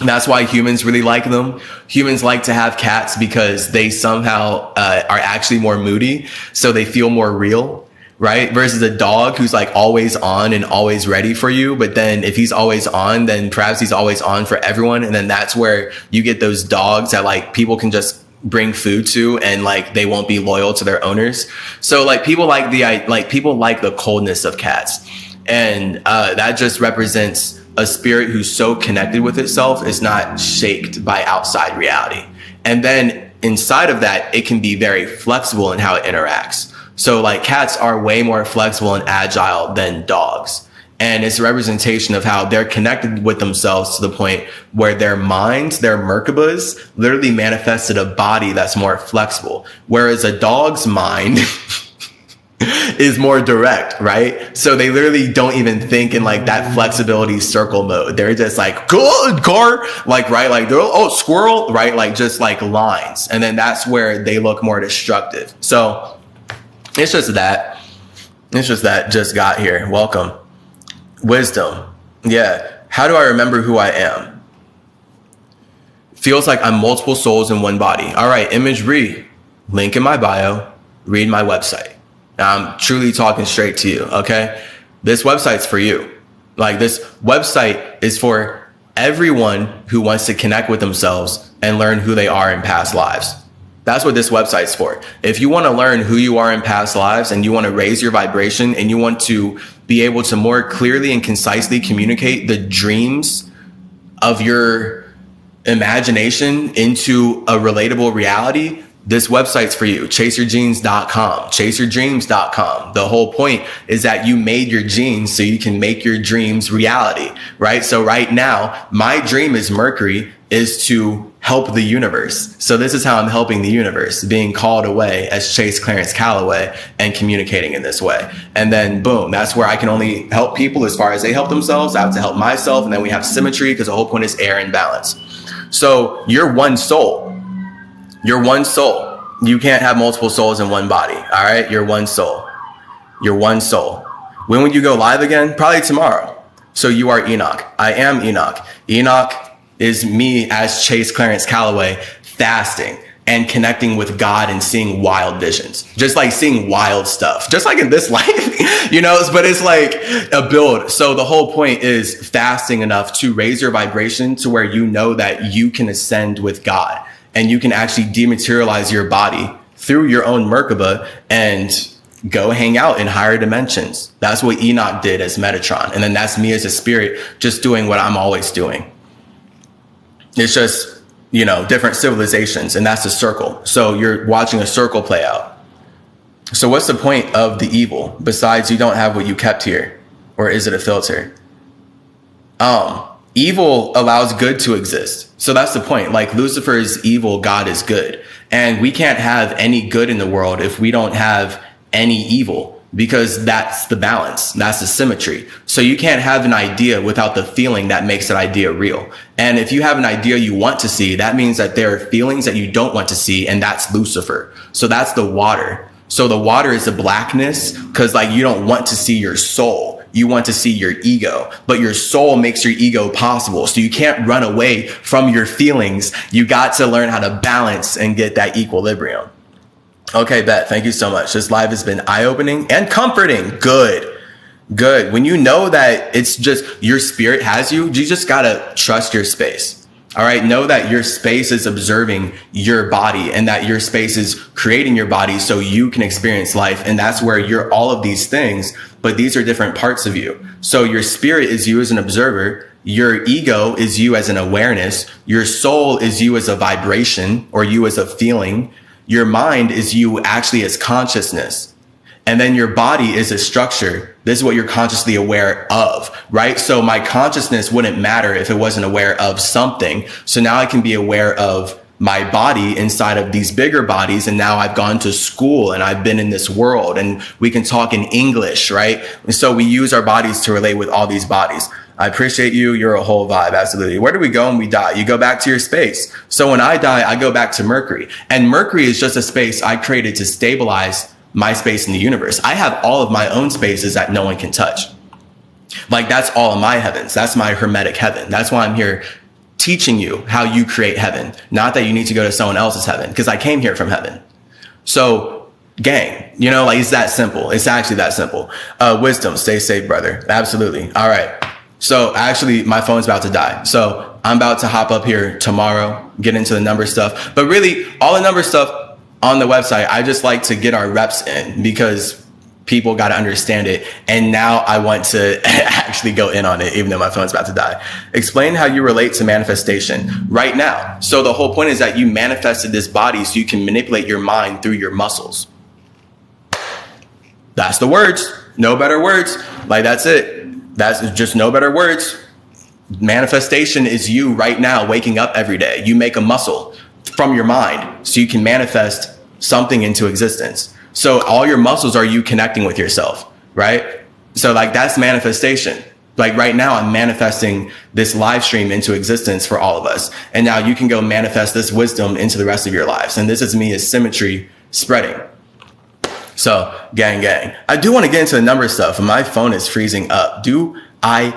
that's why humans really like them. Humans like to have cats because they somehow are actually more moody. So they feel more real, right? Versus a dog who's like always on and always ready for you. But then if he's always on, then perhaps he's always on for everyone. And then that's where you get those dogs that like people can just bring food to and like they won't be loyal to their owners. So like people like the coldness of cats. And that just represents a spirit who's so connected with itself is not shaked by outside reality. And then inside of that, it can be very flexible in how it interacts. So like cats are way more flexible and agile than dogs. And it's a representation of how they're connected with themselves to the point where their minds, their Merkabas, literally manifested a body that's more flexible. Whereas a dog's mind is more direct, right? So they literally don't even think in like that flexibility circle mode. They're just like, good car, like, right? Like, oh, squirrel, right? Like just like lines. And then that's where they look more destructive. So it's just that. It's just that just got here. Welcome. Wisdom. Yeah. How do I remember who I am? Feels like I'm multiple souls in one body. All right. Imagery. Link in my bio. Read my website. I'm truly talking straight to you. Okay. This website's for you. Like this website is for everyone who wants to connect with themselves and learn who they are in past lives. That's what this website's for. If you want to learn who you are in past lives and you want to raise your vibration and you want to be able to more clearly and concisely communicate the dreams of your imagination into a relatable reality, this website's for you. ChaseYourGenes.com, ChaseYourDreams.com. The whole point is that you made your genes so you can make your dreams reality, right? So right now, my dream as Mercury is to help the universe. So this is how I'm helping the universe, being called away as Chase Clarence Calloway and communicating in this way. And then boom, that's where I can only help people as far as they help themselves. I have to help myself. And then we have CymaTree because the whole point is air and balance. So you're one soul. You're one soul. You can't have multiple souls in one body. All right. You're one soul. You're one soul. When would you go live again? Probably tomorrow. So you are Enoch. I am Enoch. Enoch is me as Chase Clarence Calloway fasting and connecting with God and seeing wild visions, just like seeing wild stuff, just like in this life, you know, but it's like a build. So the whole point is fasting enough to raise your vibration to where you know that you can ascend with God and you can actually dematerialize your body through your own Merkaba and go hang out in higher dimensions. That's what Enoch did as Metatron. And then that's me as a spirit, just doing what I'm always doing. It's just, you know, different civilizations, and that's a circle. So you're watching a circle play out. So what's the point of the evil besides you don't have what you kept here? Or is it a filter? Evil allows good to exist. So that's the point. Like Lucifer is evil, God is good. And we can't have any good in the world if we don't have any evil, because that's the balance. That's the symmetry. So you can't have an idea without the feeling that makes that idea real. And if you have an idea you want to see, that means that there are feelings that you don't want to see. And that's Lucifer. So that's the water. So the water is the blackness because like you don't want to see your soul. You want to see your ego, but your soul makes your ego possible. So you can't run away from your feelings. You got to learn how to balance and get that equilibrium. Okay, Bet. Thank you so much. This live has been eye-opening and comforting. Good. Good. When you know that it's just your spirit has you, you just got to trust your space. All right. Know that your space is observing your body and that your space is creating your body so you can experience life. And that's where you're all of these things, but these are different parts of you. So your spirit is you as an observer. Your ego is you as an awareness. Your soul is you as a vibration or you as a feeling. Your mind is you actually as consciousness. And then your body is a structure. This is what you're consciously aware of, right? So my consciousness wouldn't matter if it wasn't aware of something. So now I can be aware of my body inside of these bigger bodies. And now I've gone to school and I've been in this world and we can talk in English, right? And so we use our bodies to relate with all these bodies. I appreciate you. You're a whole vibe. Absolutely. Where do we go when we die? You go back to your space. So when I die, I go back to Mercury. And Mercury is just a space I created to stabilize my space in the universe. I have all of my own spaces that no one can touch. Like that's all of my heavens. That's my hermetic heaven. That's why I'm here teaching you how you create heaven. Not that you need to go to someone else's heaven, because I came here from heaven. So gang, you know, like it's that simple. It's actually that simple. Wisdom, stay safe, brother. Absolutely. All right. So actually my phone's about to die. So I'm about to hop up here tomorrow, get into the number stuff, but really all the number stuff on the website, I just like to get our reps in because people got to understand it. And now I want to actually go in on it, even though my phone's about to die. Explain how you relate to manifestation right now. So the whole point is that you manifested this body so you can manipulate your mind through your muscles. That's the words. No better words. Like, that's it. That's just no better words. Manifestation is you right now waking up every day. You make a muscle from your mind so you can manifest something into existence. So all your muscles are you connecting with yourself, right? So like, that's manifestation. Like right now, I'm manifesting this live stream into existence for all of us. And now you can go manifest this wisdom into the rest of your lives. And this is me as CymaTree spreading. So gang, gang. I do want to get into the number stuff. My phone is freezing up. I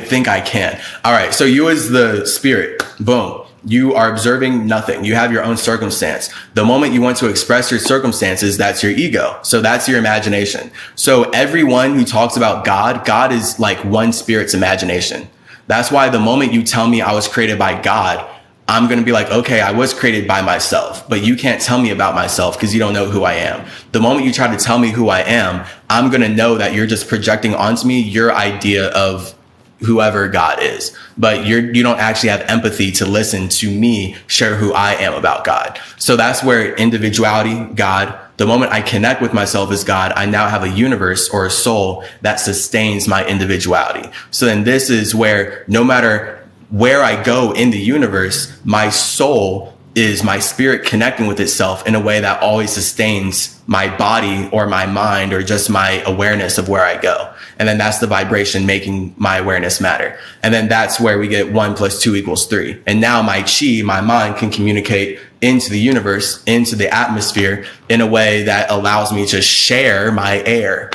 think I can. All right. So you as the spirit, boom. You are observing nothing. You have your own circumstance. The moment you want to express your circumstances, that's your ego. So that's your imagination. So everyone who talks about God is like one spirit's imagination. That's why the moment you tell me I was created by God, I'm going to be like, okay, I was created by myself, but you can't tell me about myself because you don't know who I am. The moment you try to tell me who I am, I'm going to know that you're just projecting onto me your idea of whoever God is, but you don't actually have empathy to listen to me share who I am about God. So that's where individuality, God, the moment I connect with myself as God, I now have a universe or a soul that sustains my individuality. So then this is where no matter where I go in the universe, my soul is my spirit connecting with itself in a way that always sustains my body or my mind or just my awareness of where I go. And then that's the vibration making my awareness matter. And then that's where we get 1 + 2 = 3. And now my chi, my mind, can communicate into the universe, into the atmosphere in a way that allows me to share my air.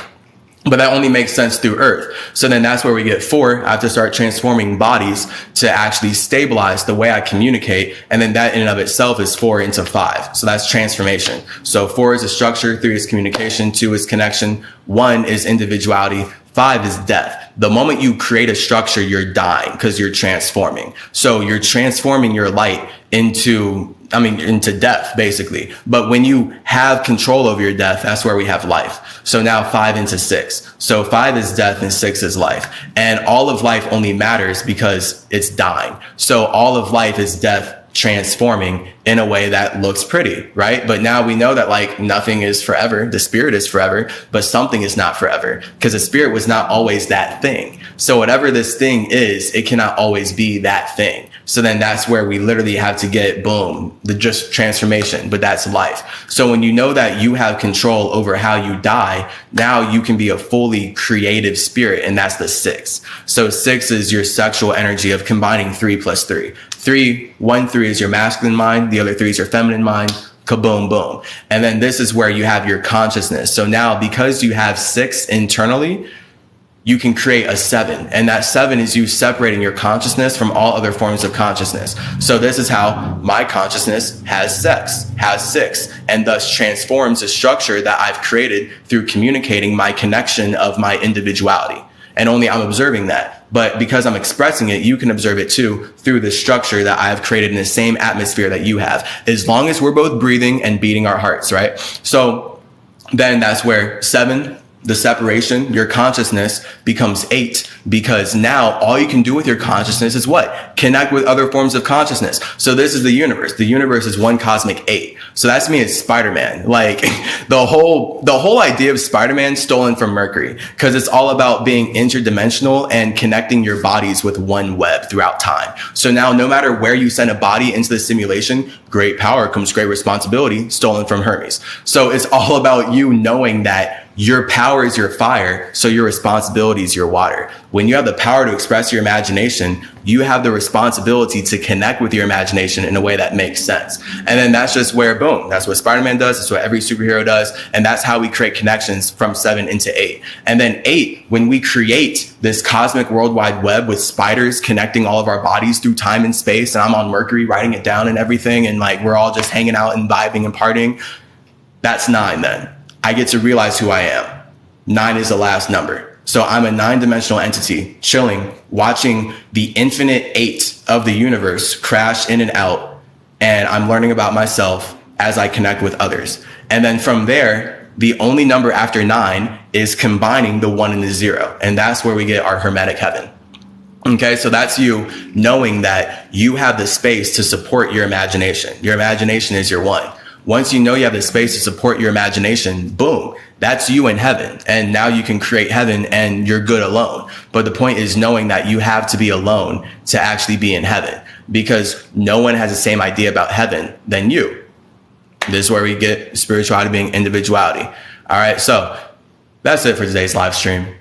But that only makes sense through Earth. So then that's where we get 4. I have to start transforming bodies to actually stabilize the way I communicate. And then that in and of itself is 4 into 5. So that's transformation. So 4 is a structure, 3 is communication, 2 is connection, 1 is individuality, 5 is death. The moment you create a structure, you're dying because you're transforming. So you're transforming your light into death, basically. But when you have control over your death, that's where we have life. So now 5 into 6. So 5 is death and 6 is life. And all of life only matters because it's dying. So all of life is death transforming in a way that looks pretty, right? But now we know that like nothing is forever. The spirit is forever, but something is not forever because the spirit was not always that thing. So whatever this thing is, it cannot always be that thing. So then that's where we literally have to get, boom, the just transformation, but that's life. So when you know that you have control over how you die, now you can be a fully creative spirit, and that's the 6. So 6 is your sexual energy of combining 3 + 3. 3 is your masculine mind, the other 3 is your feminine mind, kaboom, boom. And then this is where you have your consciousness. So now because you have 6 internally, you can create a 7. And that 7 is you separating your consciousness from all other forms of consciousness. So this is how my consciousness has 6, and thus transforms a structure that I've created through communicating my connection of my individuality. And only I'm observing that. But because I'm expressing it, you can observe it too through the structure that I have created in the same atmosphere that you have, as long as we're both breathing and beating our hearts, right? So then that's where 7, the separation, your consciousness becomes 8, because now all you can do with your consciousness is what? Connect with other forms of consciousness. So this is the universe. The universe is one cosmic 8. So that's me as Spider-Man. Like the whole idea of Spider-Man stolen from Mercury, because it's all about being interdimensional and connecting your bodies with one web throughout time. So now no matter where you send a body into the simulation, great power comes great responsibility, stolen from Hermes. So it's all about you knowing that your power is your fire, so your responsibility is your water. When you have the power to express your imagination, you have the responsibility to connect with your imagination in a way that makes sense. And then that's just where, boom, that's what Spider-Man does. That's what every superhero does. And that's how we create connections from 7 into 8. And then 8, when we create this cosmic worldwide web with spiders connecting all of our bodies through time and space, and I'm on Mercury writing it down and everything, and like we're all just hanging out and vibing and partying, that's 9 then. I get to realize who I am. 9 is the last number. So I'm a 9-dimensional entity chilling, watching the infinite 8 of the universe crash in and out. And I'm learning about myself as I connect with others. And then from there, the only number after 9 is combining the 1 and the 0. And that's where we get our Hermetic heaven. Okay, so that's you knowing that you have the space to support your imagination. Your imagination is your 1. Once you know you have the space to support your imagination, boom, that's you in heaven. And now you can create heaven and you're good alone. But the point is knowing that you have to be alone to actually be in heaven, because no one has the same idea about heaven than you. This is where we get spirituality being individuality. All right. So that's it for today's live stream.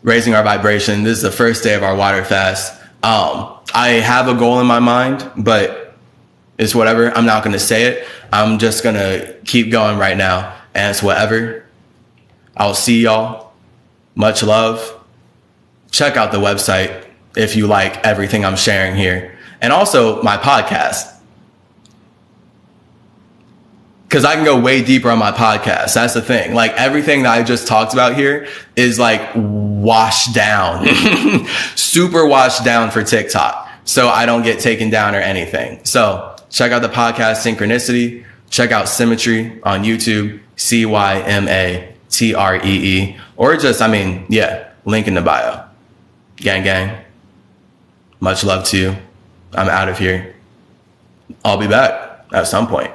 Raising our vibration. This is the first day of our water fast. I have a goal in my mind, but it's whatever. I'm not going to say it. I'm just going to keep going right now. And it's whatever. I'll see y'all. Much love. Check out the website if you like everything I'm sharing here. And also my podcast. Because I can go way deeper on my podcast. That's the thing. Like everything that I just talked about here is like washed down, super washed down for TikTok. So I don't get taken down or anything. So check out the podcast Synchronicity. Check out CymaTree on YouTube, CymaTree, or just, link in the bio. Gang, gang. Much love to you. I'm out of here. I'll be back at some point.